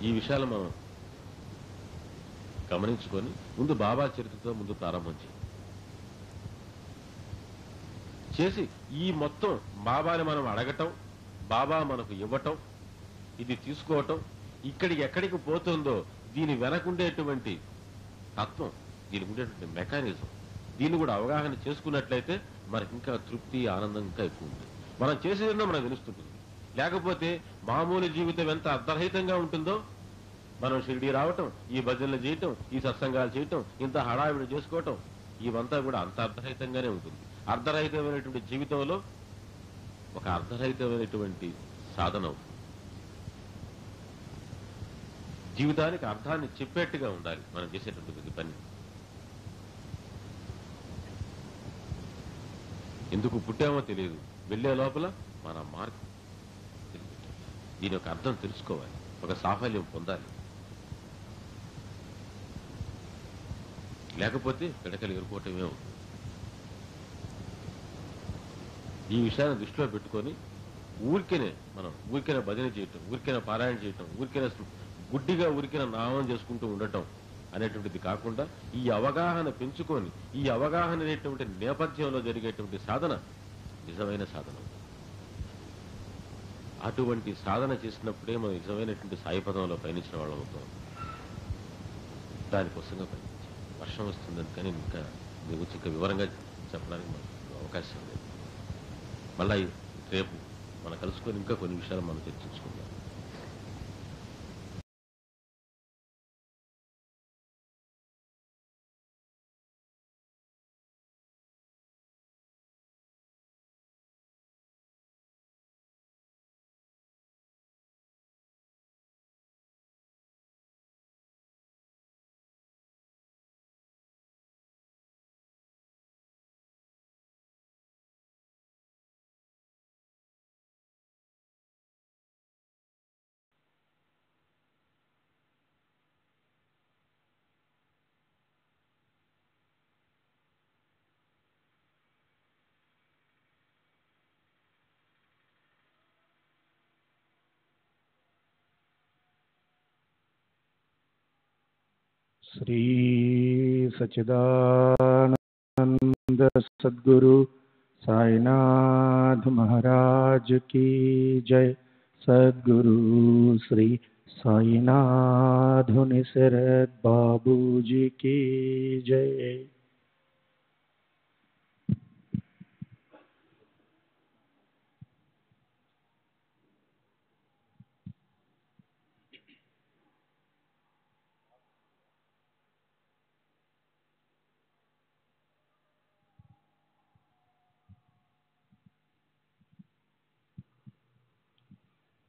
ఈ విషయాలు మనం గమనించుకొని ముందు బాబా చరిత్రతో ముందు ప్రారంభం చేసి ఈ మొత్తం బాబాని మనం అడగటం, బాబా మనకు ఇవ్వటం, ఇది తీసుకోవటం, ఇక్కడికి ఎక్కడికి పోతుందో దీని వెనకుండేటువంటి తత్వం, దీనికి ఉండేటువంటి మెకానిజం, దీన్ని కూడా అవగాహన చేసుకున్నట్లయితే మనకి ఇంకా తృప్తి, ఆనందం ఇంకా ఎక్కువ ఉంటుంది. మనం చేసేదో మనకు తెలుస్తుంటుంది. లేకపోతే మామూలు జీవితం ఎంత అర్ధరహితంగా ఉంటుందో, మనం షిరిడి రావటం, ఈ భజనలు చేయటం, ఈ సత్సంగాలు చేయటం, ఇంత హడావిడి చేసుకోవటం, ఇవంతా కూడా అంత అర్ధరహితంగానే ఉంటుంది. అర్ధరహితమైనటువంటి జీవితంలో ఒక అర్ధరహితమైనటువంటి సాధన అవుతుంది. జీవితానికి అర్థాన్ని చెప్పేట్టుగా ఉండాలి మనం చేసేటువంటి పని. ఎందుకు పుట్టామో తెలియదు, వెళ్ళే లోపల మన మార్గం దీని యొక్క అర్థం తెలుసుకోవాలి, ఒక సాఫల్యం పొందాలి. లేకపోతే పిడకలు ఎరుకోవటమే అవుతుంది. ఈ విషయాన్ని దృష్టిలో పెట్టుకొని ఊరికేనే భజన చేయటం, ఊరికేనే పారాయణ చేయటం, ఊరికేనే గుడ్డిగా నామం చేసుకుంటూ ఉండటం అనేటువంటిది కాకుండా ఈ అవగాహన పెంచుకొని, ఈ అవగాహన అనేటువంటి నేపథ్యంలో జరిగేటువంటి సాధన నిజమైన సాధన. అటువంటి సాధన చేసినప్పుడే మనం నిజమైనటువంటి సాయి పదంలో పయనించిన వాళ్ళం అవుతాం. దానికోసంగా పయనించాలి. వర్షం వస్తుందని కానీ ఇంకా మీ గురించి ఇంకా వివరంగా చెప్పడానికి మనకు అవకాశం లేదు. మళ్ళీ రేపు మనం కలుసుకొని ఇంకా కొన్ని విషయాలు మనం చర్చించుకుందాం. श्री सच्चिदानंद सद्गुरु साईनाथ महाराज की जय। सद्गुरु श्री साईनाथ निसरत बाबू जी की जय।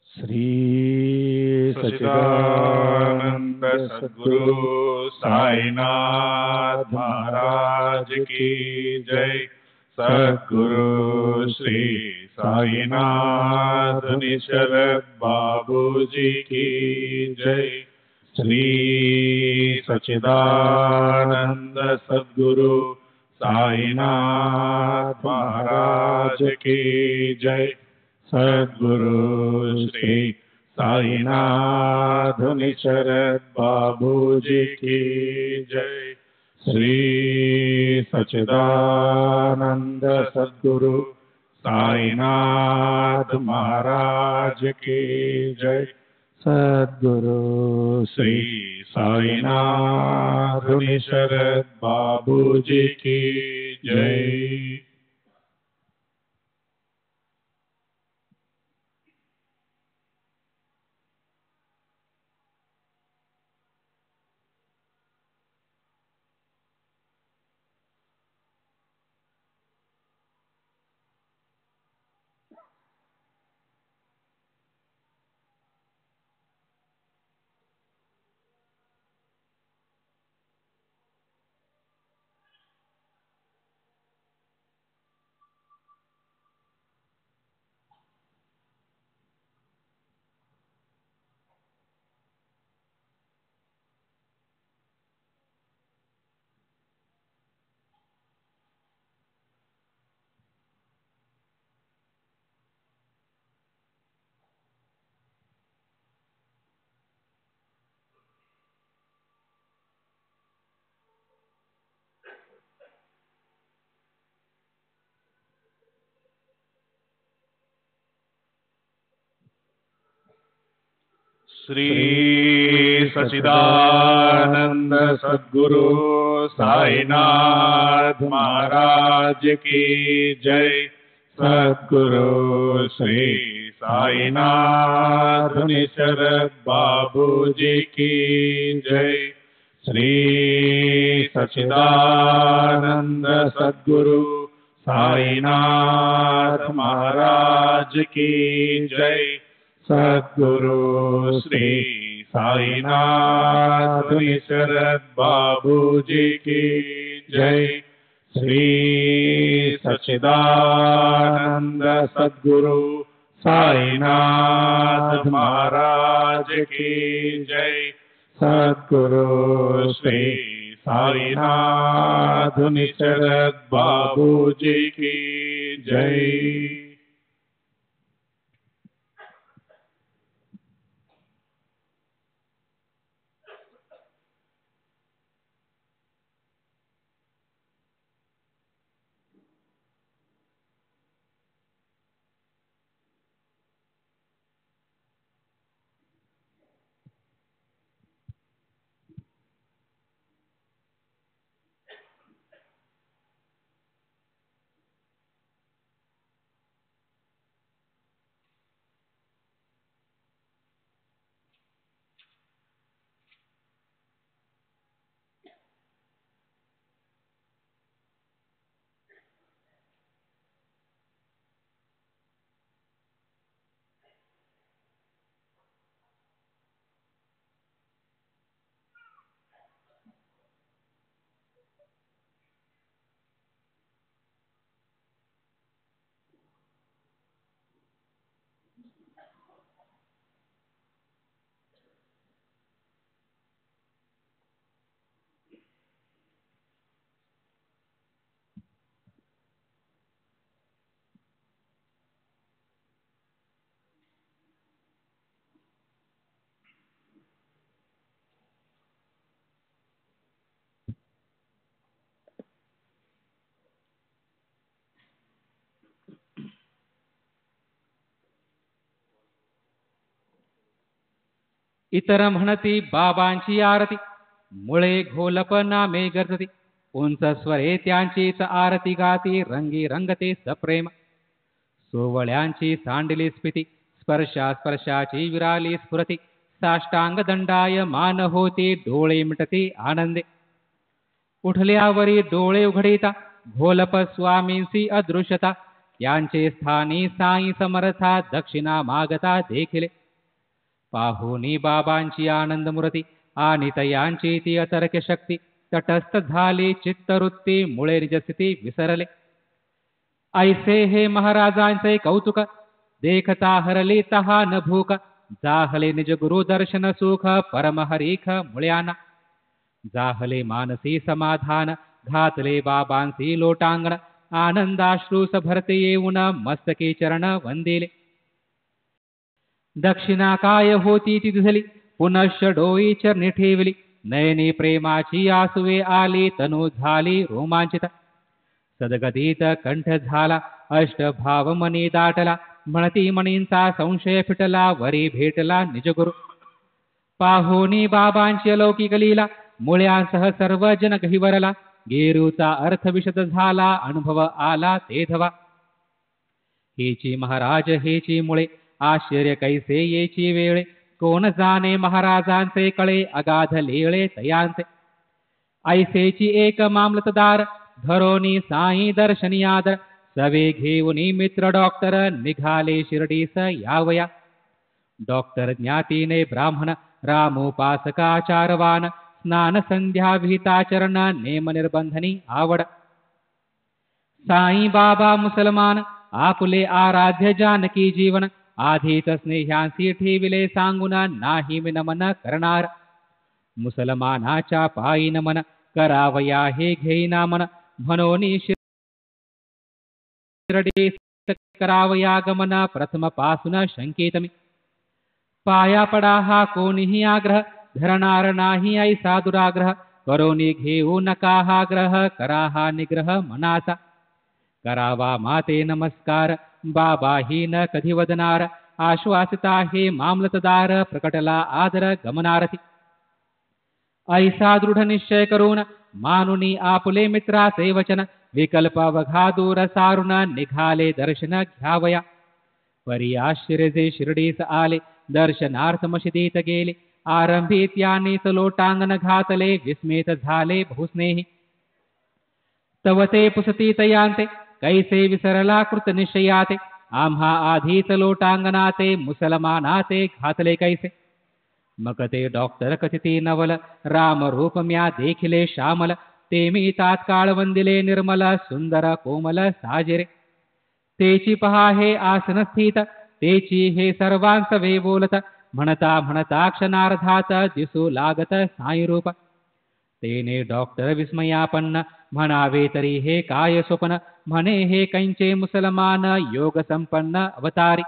श्री सच्चिदानंद सद्गुरु साईनाथ महाराज की जय। सद्गुरु श्री साईनाथ निसरत बाबू जी की जय। श्री सच्चिदानंद सद्गुरु साईनाथ महाराज की जय। सद्गुरु श्री साईनाथ निसरत बाबू जी की जय। श्री सच्चिदानंद सद्गुरु साईनाथ महाराज की जय। सद्गुरु श्री साईनाथ निसरत बाबू जी की जय। श्री सच्चिदानंद सद्गुरु साईनाथ महाराज की जय। सद्गुरु श्री साईनाथ शरद बाबू जी की जय। श्री सच्चिदानंद सद्गुरु साईनाथ महाराज की जय। सद्गुरु श्री साईनाथ शरद बाबू जी की जय। श्री सच्चिदानंद सद्गुरु साईनाथ महाराज की जय। सद्गुरु श्री साईनाथ शरद बाबू जी की जय। इतर म्हणती बाबांची आरती, मुळे घोलप नामे गरजती, उंच स्वरे त्यांचीच आरती गाती, रंगी रंगते सप्रेम. सोवळ्यांची सांडली स्फिती, स्पर्शाची विराली स्फुरती, साष्टांग दंडाय मान होती, डोळे मिटती आनंदे. उठल्यावरी डोळे उघडिता, घोलप स्वामींसी अदृश्यता, यांचे स्थानी साई समर्था, दक्षिणा मागता देखिले. पाहुनी बाबांची आनंद मूर्ती, आणि तयांची ती अतर्क शक्ती, तटस्थ झाली चित्तवृत्ती, मुळे निजस्थिती विसरले. ऐसे हे महाराजांचे कौतुक, देखता हरली तहान भूक, जाहले निज गुरु दर्शन सुख, परमहरीख मुळ्याना. जाहले मानसी समाधान, घातले बाबांसी लोटांगण, आनंदाश्रूस भरते येऊन मस्तकी चरण वंदिले. दक्षिणा काय होती ती दिसली, पुनश्च डोई चरणी ठेवली, नयनी प्रेमाची आसुवे आली, तनु झाली रोमांचित. सदगतीत कंठ झाला, अष्टभाव मनी दाटला, म्हणती मणींचा संशय फिटला, वरी भेटला निजगुरु. पाहुनी बाबांची अलौकिक लीला, मुळ्यांसह सर्व जन गहिवरला, गेरूचा अर्थ विशद झाला, अनुभव आला ते धवा. हेची महाराज हेची मुळे, आश्चर्य कैसे येची वेळे, कोण जाणे महाराजांचे कळे, अगाध लेळे तयांचे. ऐसेची एक मामलतदार, धरोनी साई दर्शनी आदर, सवे घेऊनी मित्र डॉक्टर, निघाले शिर्डीस यावया. डॉक्टर ज्ञातीने ब्राह्मण, रामोपासकाचारवान, स्नान संध्या विहिताचरण, नेम निर्बंधनी आवड. साई बाबा मुसलमान, आपुले आराध्य जानकी जीवन, आधीच स्नेह्यांसी ठेविले सांगून, नाही मी नमन करणार. मुसलमानाच्या पायी नमन, करावया हे घेईना मन, म्हणून शिर्डीस करावया गमन, प्रथम पासून शंकित मी. पाया पडा हा कोणीही आग्रह, धरणार नाही ऐसा दुराग्रह, करोनी घेऊ नका हा ग्रह, करा हा निग्रह मनाचा. करावा माते नमस्कार, बाबाही न कधी वदनार, आश्वासिता हे मामलतदार प्रकटला आदर गमनारथी. ऐसा दृढ निश्चय करून मानुनी आपुले मित्राचे वचन विकल्प अवघा दूर सारुण निघाले दर्शन घ्यावया. परी आश्चर्य शिर्डीस आले दर्शनार्थ मशिदीत गेले. आरंभी त्यानेच लोटांगण घातले विस्मित झाले बहुस्नेही. तव ते पुसती तयांते कैसे विसरला कृत निश्चयाते. आम्हा आधीच लोटांगणाते मुसलमानाते घातले कैसे. मग ते डॉक्टर कथिती नवल राम रूप म्या देखिले श्यामल. ते मी तात्काळ वंदिले निर्मल सुंदर कोमल साजिरे. तेची पहा हे आसन स्थित तेची हे सर्वांस वे बोलत. म्हणता म्हणता क्षणार्धात दिसू लागत साई रूप. तेने डॉक्टर विस्मयापन्न म्हणावे तरी हे काय स्वप्न. म्हणे हे कैंचे मुसलमान योग संपन्न अवतारी.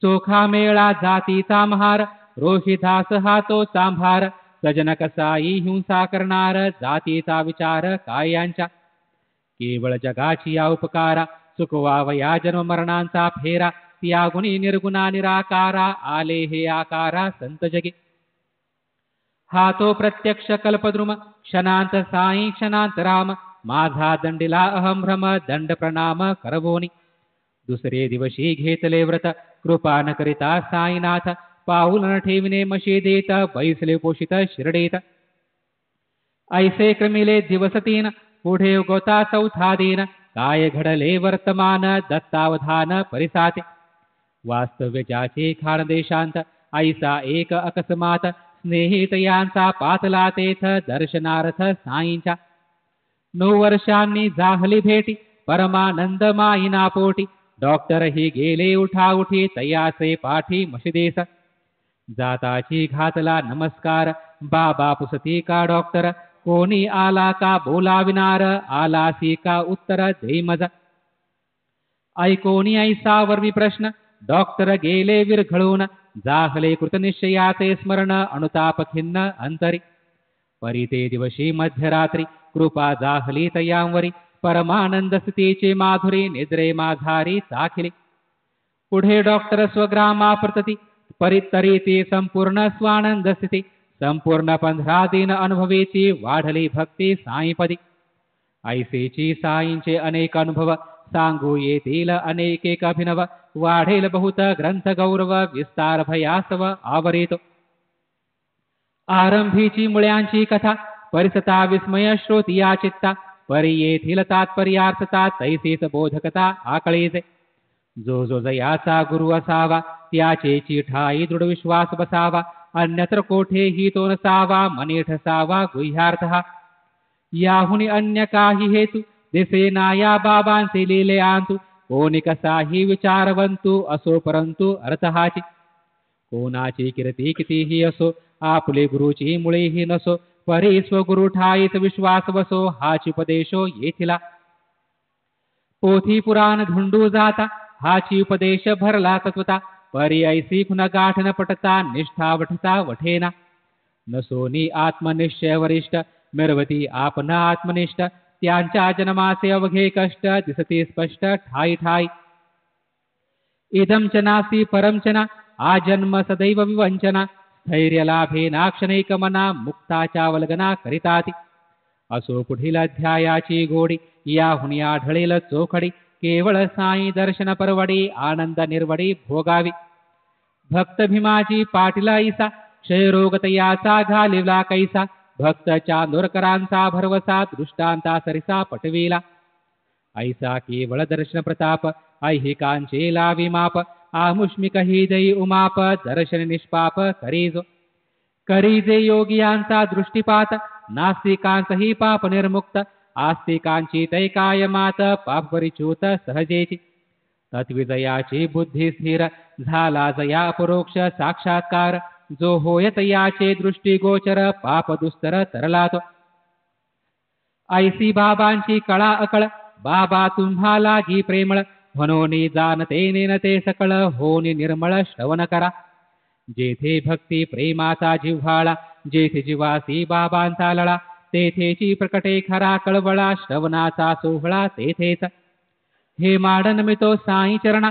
चोखा मेळा जातीचा महार रोहिदास हा तो चांभार. सजन कसाई हिंसा करणार जातीचा विचार काय यांच्या. केवळ जगाची या उपकारा चुकवावया जन्म मरणांचा फेरा. त्यागुणी निर्गुणा निराकारा आले हे आकारा संत जगी. हा तो प्रत्यक्ष कल्पद्रुम क्षणांत साई क्षणांत राम. माझा दंडिला अहम भ्रम दंड प्रणाम करवोनी. दुसरे दिवशी घेतले व्रत कृपा न करिता साईनाथ. पाऊल न ठेविने मशिदीत बैसले पोषित शिर्डीत. ऐसे क्रमिले दिवस तीन पुढे उगवता चौथा दिन. काय घडले वर्तमान दत्तावधान परिसाते. वास्तव्य ज्याचे खानदेशांत ऐसा एक अकस्मात. स्नेहित यांचा पातला तेथ दर्शनार्थ साईंच्या. 9 वर्षांनी जाहली भेटी परमानंद माईना पोटी. डॉक्टर ही गेले उठा उठी तयाचे पाठी मशिदीस. जाताची घातला नमस्कार बाबा पुसती का डॉक्टर. कोणी आला का बोलाविनार आलासी का उत्तर देई मज. ऐकोनी ऐसा वर्वी प्रश्न डॉक्टर गेले विरघळून. जाहले कृतनिश्चयाचे स्मरण अनुताप खिन्न अंतरी. परी ते दिवशी मध्यरात्री कृपा जाहली तयांवरी. परमानंद स्थितीचे माधुरी निद्रे माझारी चाखिली. पुढे डॉक्टर स्वग्रामा प्रतती परितरी ती संपूर्ण स्वानंद स्थिती. संपूर्ण 15 दिन अनुभवीची वाढली भक्ती साईपदी. ऐसेची साईंचे अनेक अनुभव सांगू येतील अनेक एक अभिनव. वाढेल बहुत ग्रंथ गौरव विस्तार भयासव आवरितो. आरंभीची मुळ्यांची कथा परिसता विस्मय श्रोतिया चित्ता. परी येथील तात्पर्यार्थता तैसीच बोधकता आकळीचे. जो जो जयाचा गुरु असावा त्याचे ठाई दृढ विश्वास बसावा. अन्यत्र कोठेही तो नसावा मनी ठसावा गुह्यार्थ हा. याहुनी अन्य काही हेतू दिसेना या बाबांचे लिले आंतू. कोणी कसाही विचारवंतू असो परंतु अर्थ हाची. कोणाची कीर्ती कितीही असो आपले गुरुची मुळेही नसो. परी स्वगुरु ठाईच विश्वास बसो हाची उपदेशो येथिला. पोथी पुराण धुंडू जाता हाची उपदेश भरला तत्वता. परी ऐसी खुन गाठ न पटता निष्ठा वठता वठेना. नसोनी आत्मनिश्चय वरिष्ठ मिरवती आपण आत्मनिष्ठ. त्यांच्या जन्माचे अवघे कष्ट दिसते स्पष्ट ठाई ठाई. इदम च नासी परम च ना आजन्म सदैव विवंचना. स्थैर्य लाभेना क्षणैक मना मुक्ताच्या वल्गना करिताती. असो पुढील अध्यायाची गोडी याहुनी आढळेल चोखडी. केवळ साई दर्शन परवडी आनंद निर्वडी भोगावी. भक्त भीमाजी पाटील ऐसा क्षयरोग तयाचा घालिवला कैसा. भक्त चांदोरकरांचा भरवसा दृष्टांता सरिसा पटविला. ऐसा केवळ दर्शन प्रताप ऐहिकांचे लावी माप. आमुष्मिक ही जयी उमाप दर्शन निष्पाप करीजो. करीजे योगियांचा दृष्टीपात नास्तिकांचही पाप निर्मुक्त. आस्तिकांची तैकाय मात पाप परिच्युत सहजेची. तत्विजयाची बुद्धी स्थिर झाला जया अपरोक्ष साक्षात्कार. जो होयत याचे दृष्टी गोचर पाप दुस्तर तरलातो. ऐसी बाबांची कळा अकळ बाबा तुम्हाला घी प्रेमळ. म्हणून जाणते नेनते सकळ होनी निर्मळ श्रवण करा. जेथे भक्ती प्रेमाचा जिव्हाळा जेथे जीवासी बाबांचा लळा. तेथेची प्रकटे खरा कळवळा श्रवणाचा सोहळा तेथेच. हे माडन मितो साई चरणा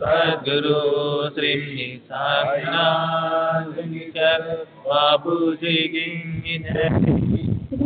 सद्गुरु श्री साईनाथ बाबू जी की जय।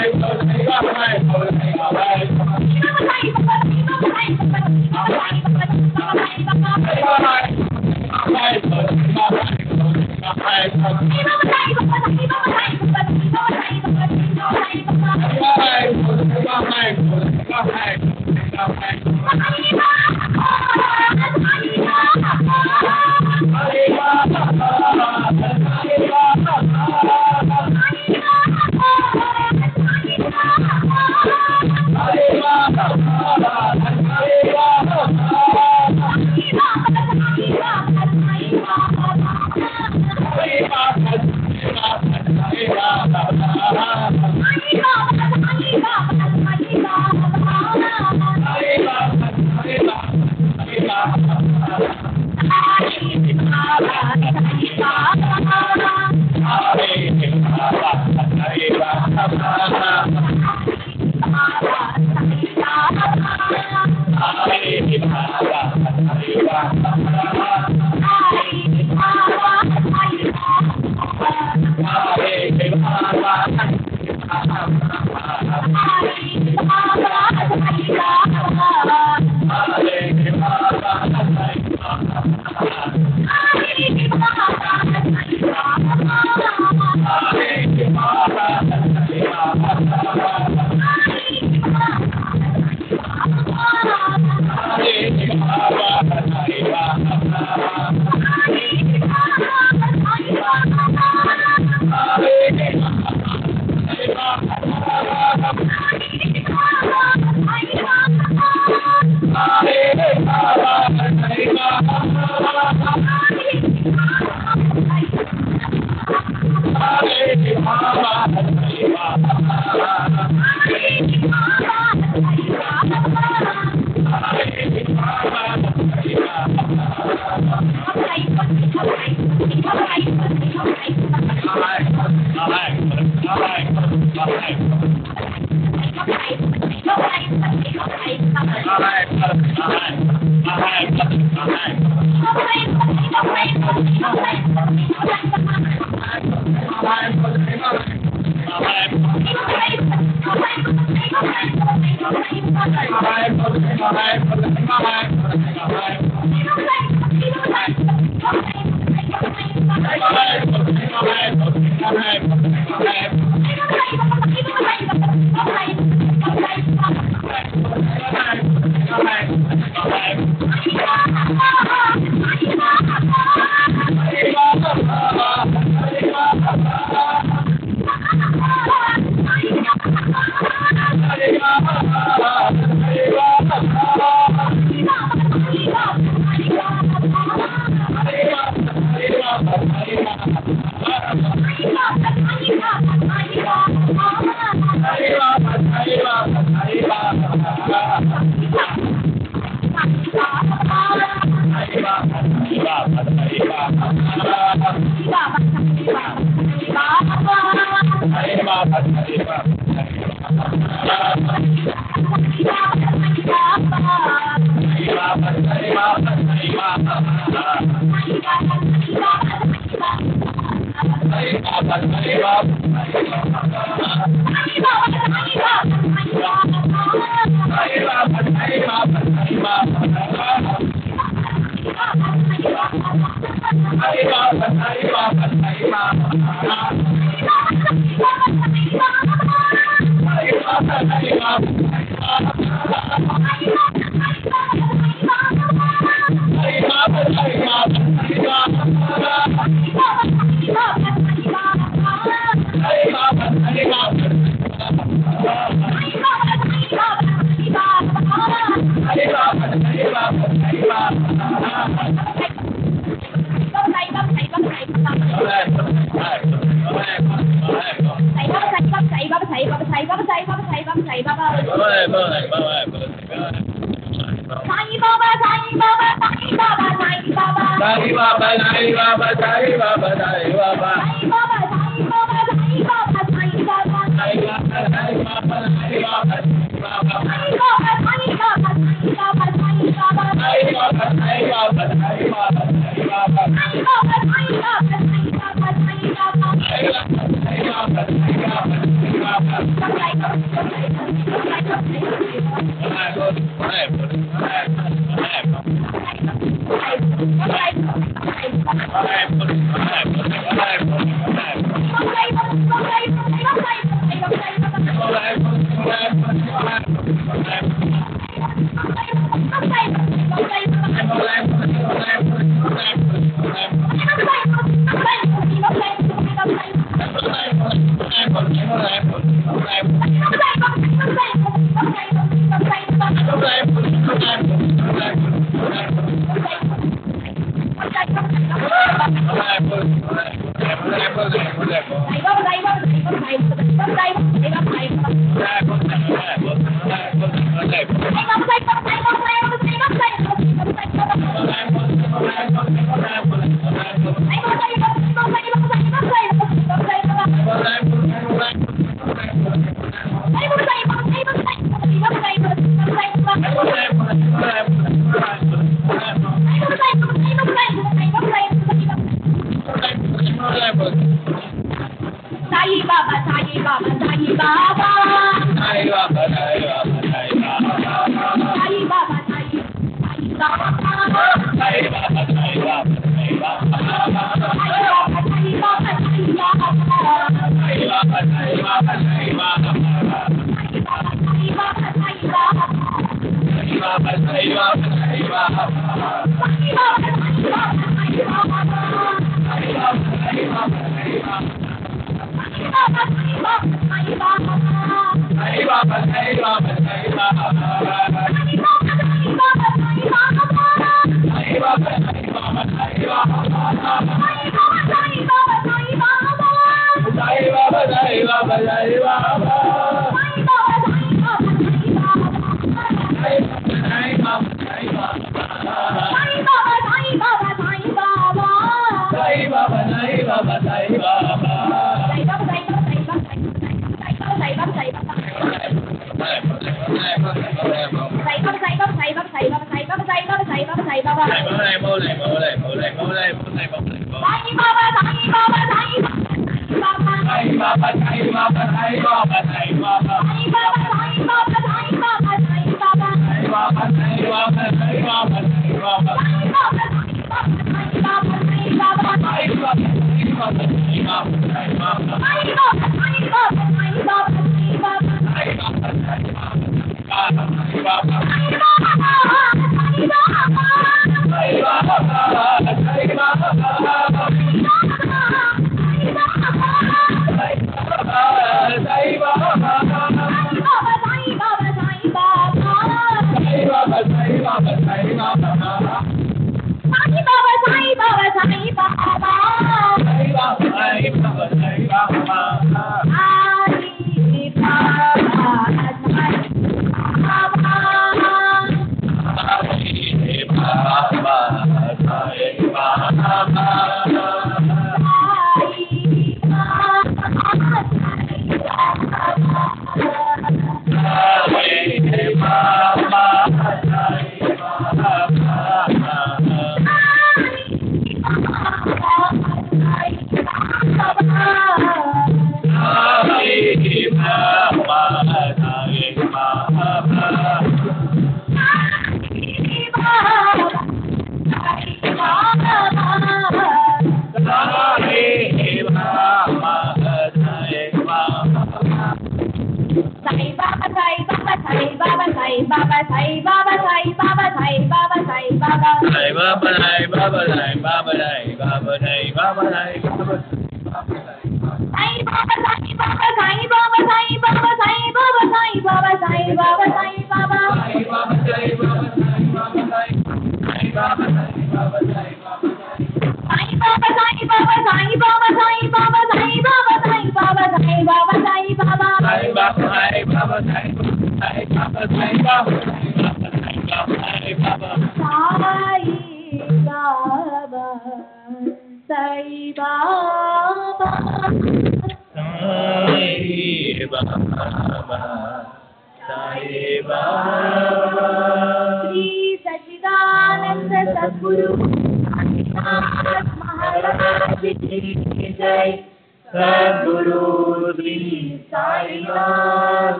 Sadhguru Sri Sai Nath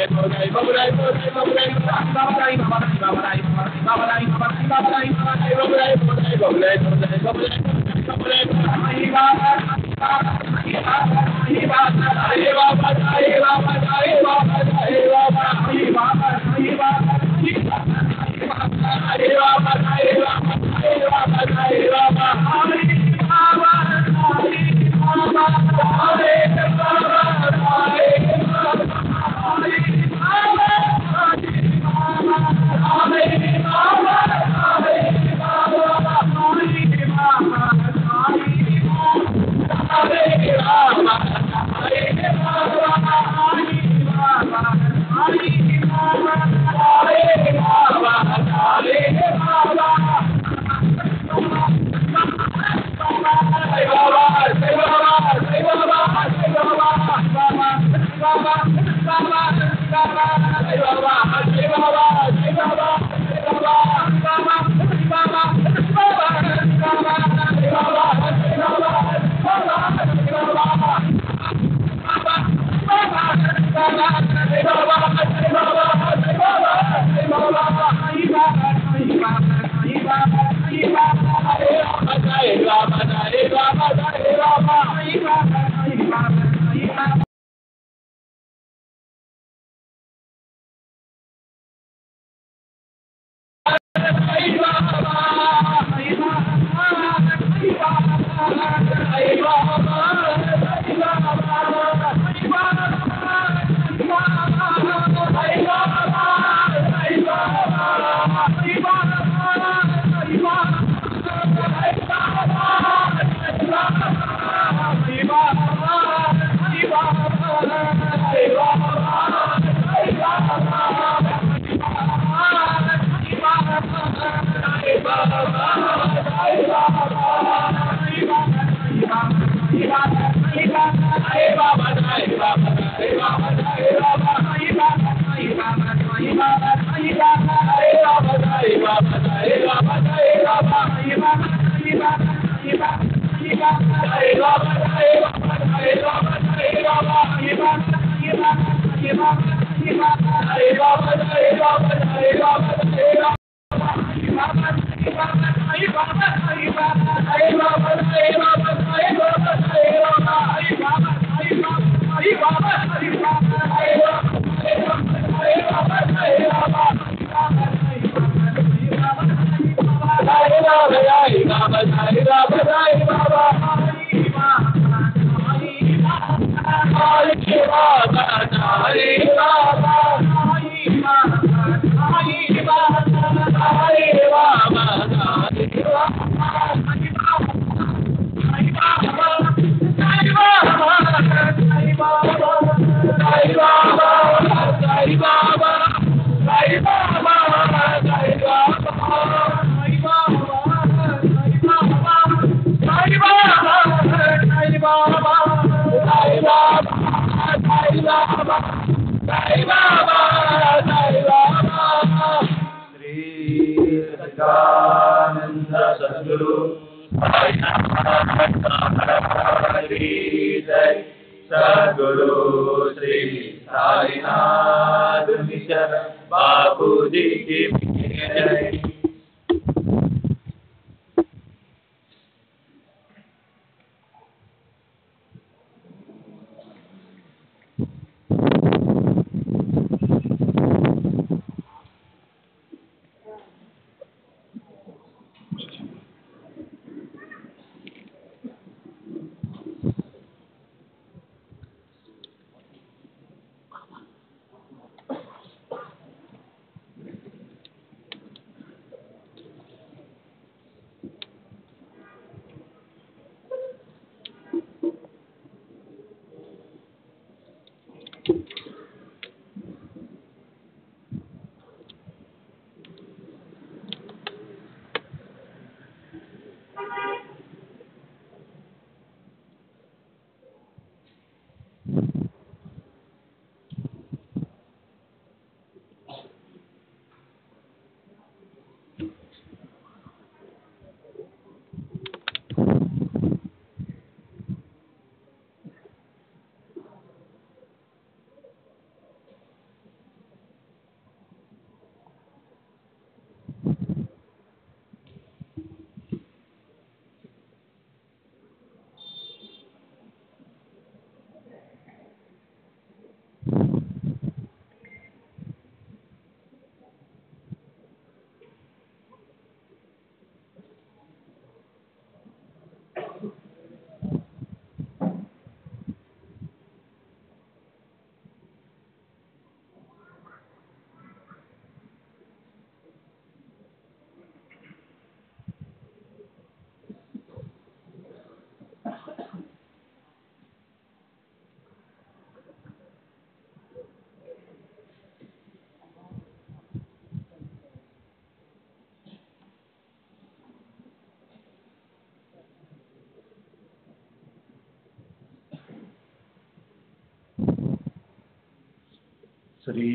Shri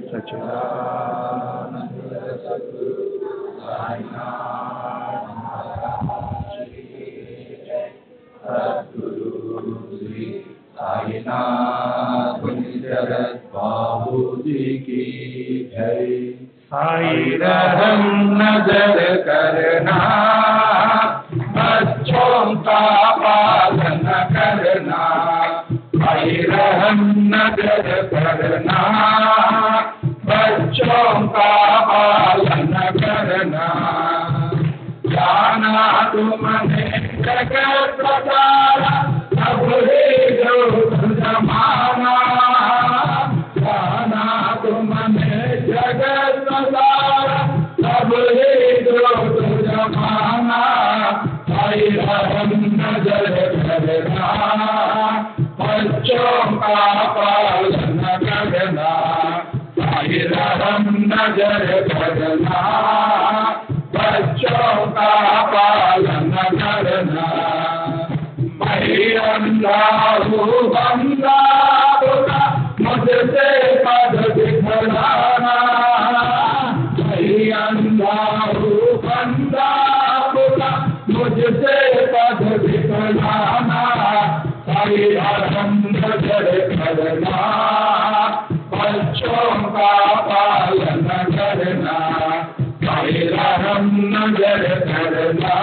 सच्चिदानंद सद्गुरु साईनाथ महाराज की जय। सद्गुरु श्री साईनाथ शरद बाबू जी की जय। साई रहम नजर करना, बच्चों का पालन करना। साई रहम नजर करना, बच्चों का पालन करना। जाना तुमने जगत सारा, सब ही जो जमाना। जाना तुमने जगत सारा, सब ही जो जमाना। साई रहम नजर करना, बच्चों का पालन करना। साई रहम नजर करना, बच्चों का पालन करना। मैं अंधा हूँ बंदा खुदा, मुझसे पद दिखलाना। मैं अंधा हूँ बंदा खुदा, मुझसे पद दिखलाना। साई रहम नजर करना, बच्चों का पालन करना। साई रहम नजर करना,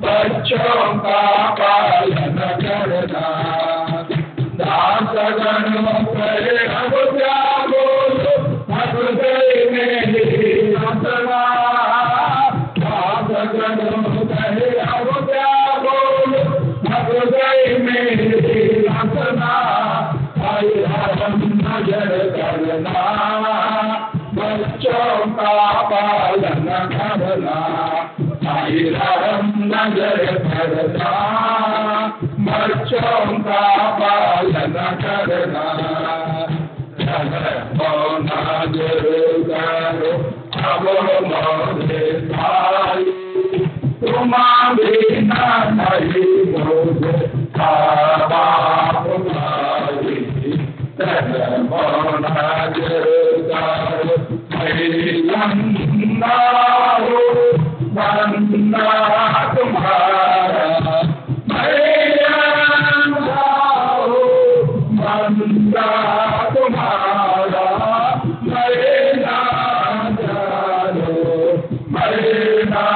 बच्चों का पालन करना। दासगणों करे अब क्या बोलो, हृदय में ही रचना। दासगणों करे अब क्या बोलो, हृदय में ही रचना। साई रहम नजर करना, बच्चों का पालन करना। साई रहम नजर करना, बच्चों का पालन करना। नजर करो अब मोरे साई, तुम्हारी नहीं मुझे बाप भाई। नजर करो बंदा हो, बंदा तुम्हारा। बंदा तुम्हारा, मैं ना जानो, मैं ना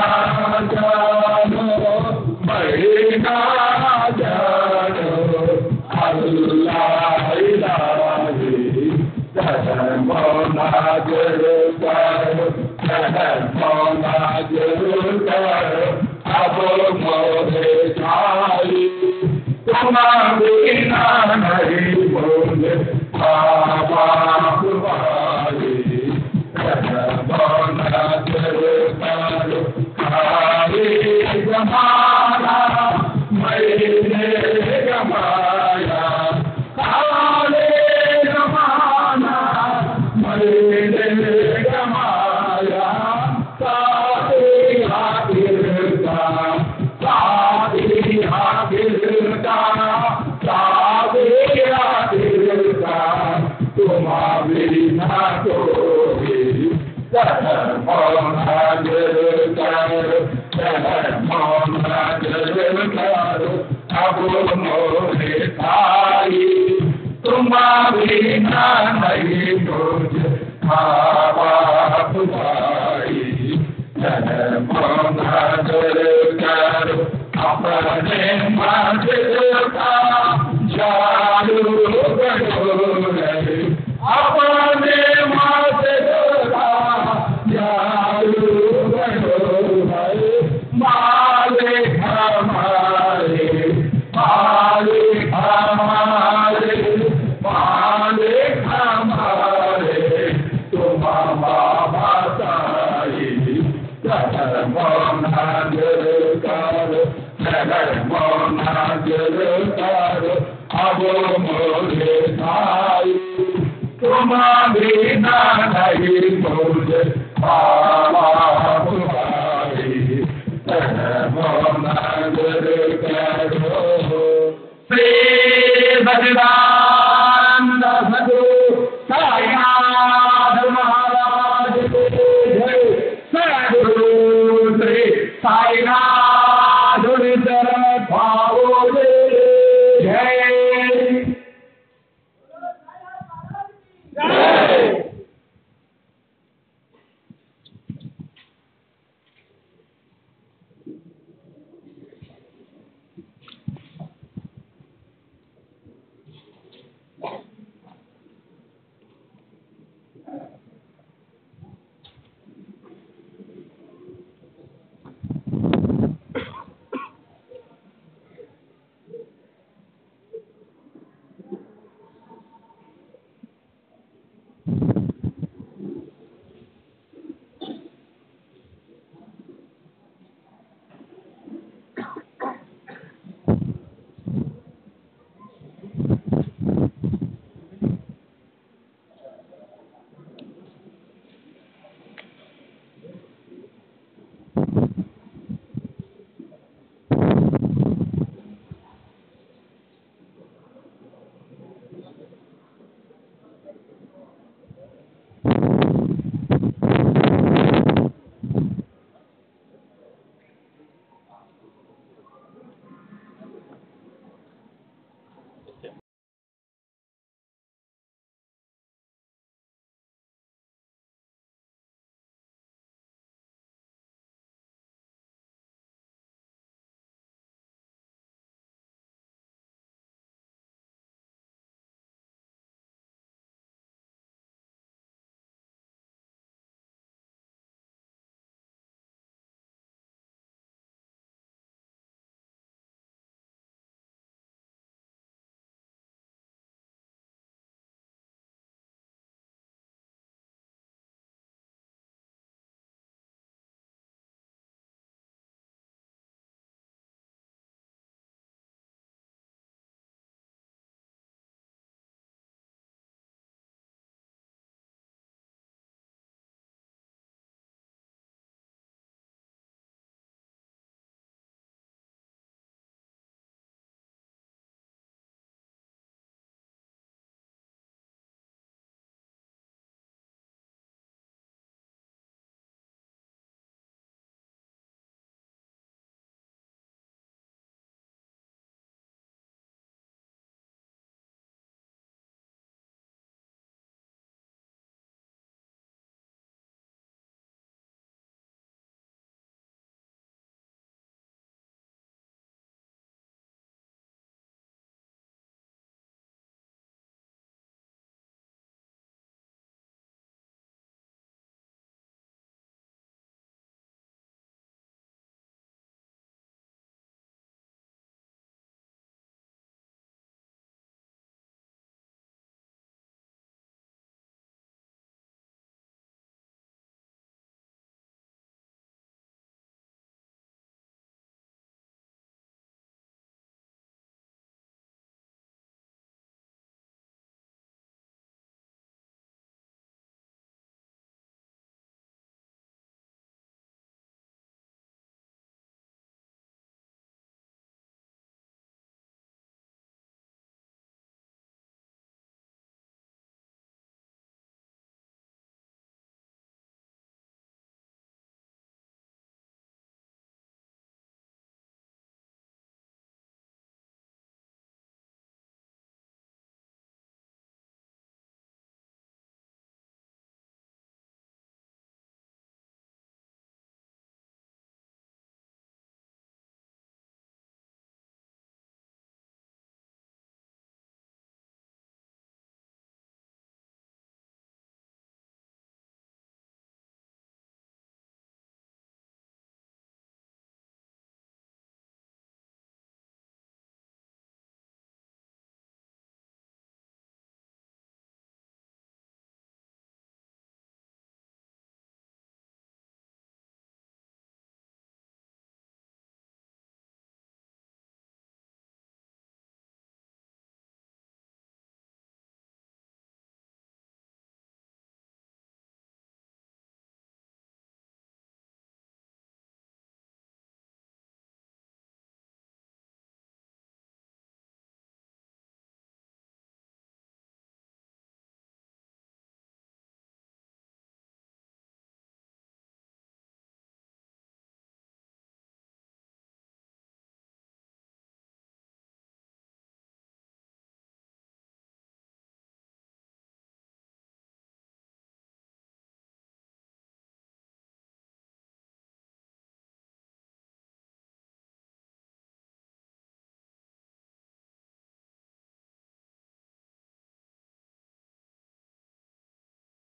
जानो, मैं ना जानो। अल्लाह इलाही रहम नजर करो, रहम नजर करो अब मोरे साई। तुम्हारे बिना नहीं बोले बाबा तुम्हारी। रहम नजर करो खाली जमाना, मैंने गमाया। खाली जमाना मैंने गमाया। साथी आखिर का, साथी आखिर का, साथी आखिर का। तुम्हारी ना कोई रहम नजर करो, रहम नजर करो अब मोरे साई। तुम्हारी ना नहीं मुझे बाप भाई। रहम नजर करो अपने मंदिर का जादू करो रे। अपने मंदिर का जादू करो रे। मालिक हमारे, मालिक हमारे, मालिक हमारे। तुम बाबा साई। रहम नजर करो, रहम नजर करो अब मोरे साई। तुम्हारी ना नहीं मुझे बाबा तुम्हारी। रहम नजर करो। श्री सच्चिदानंद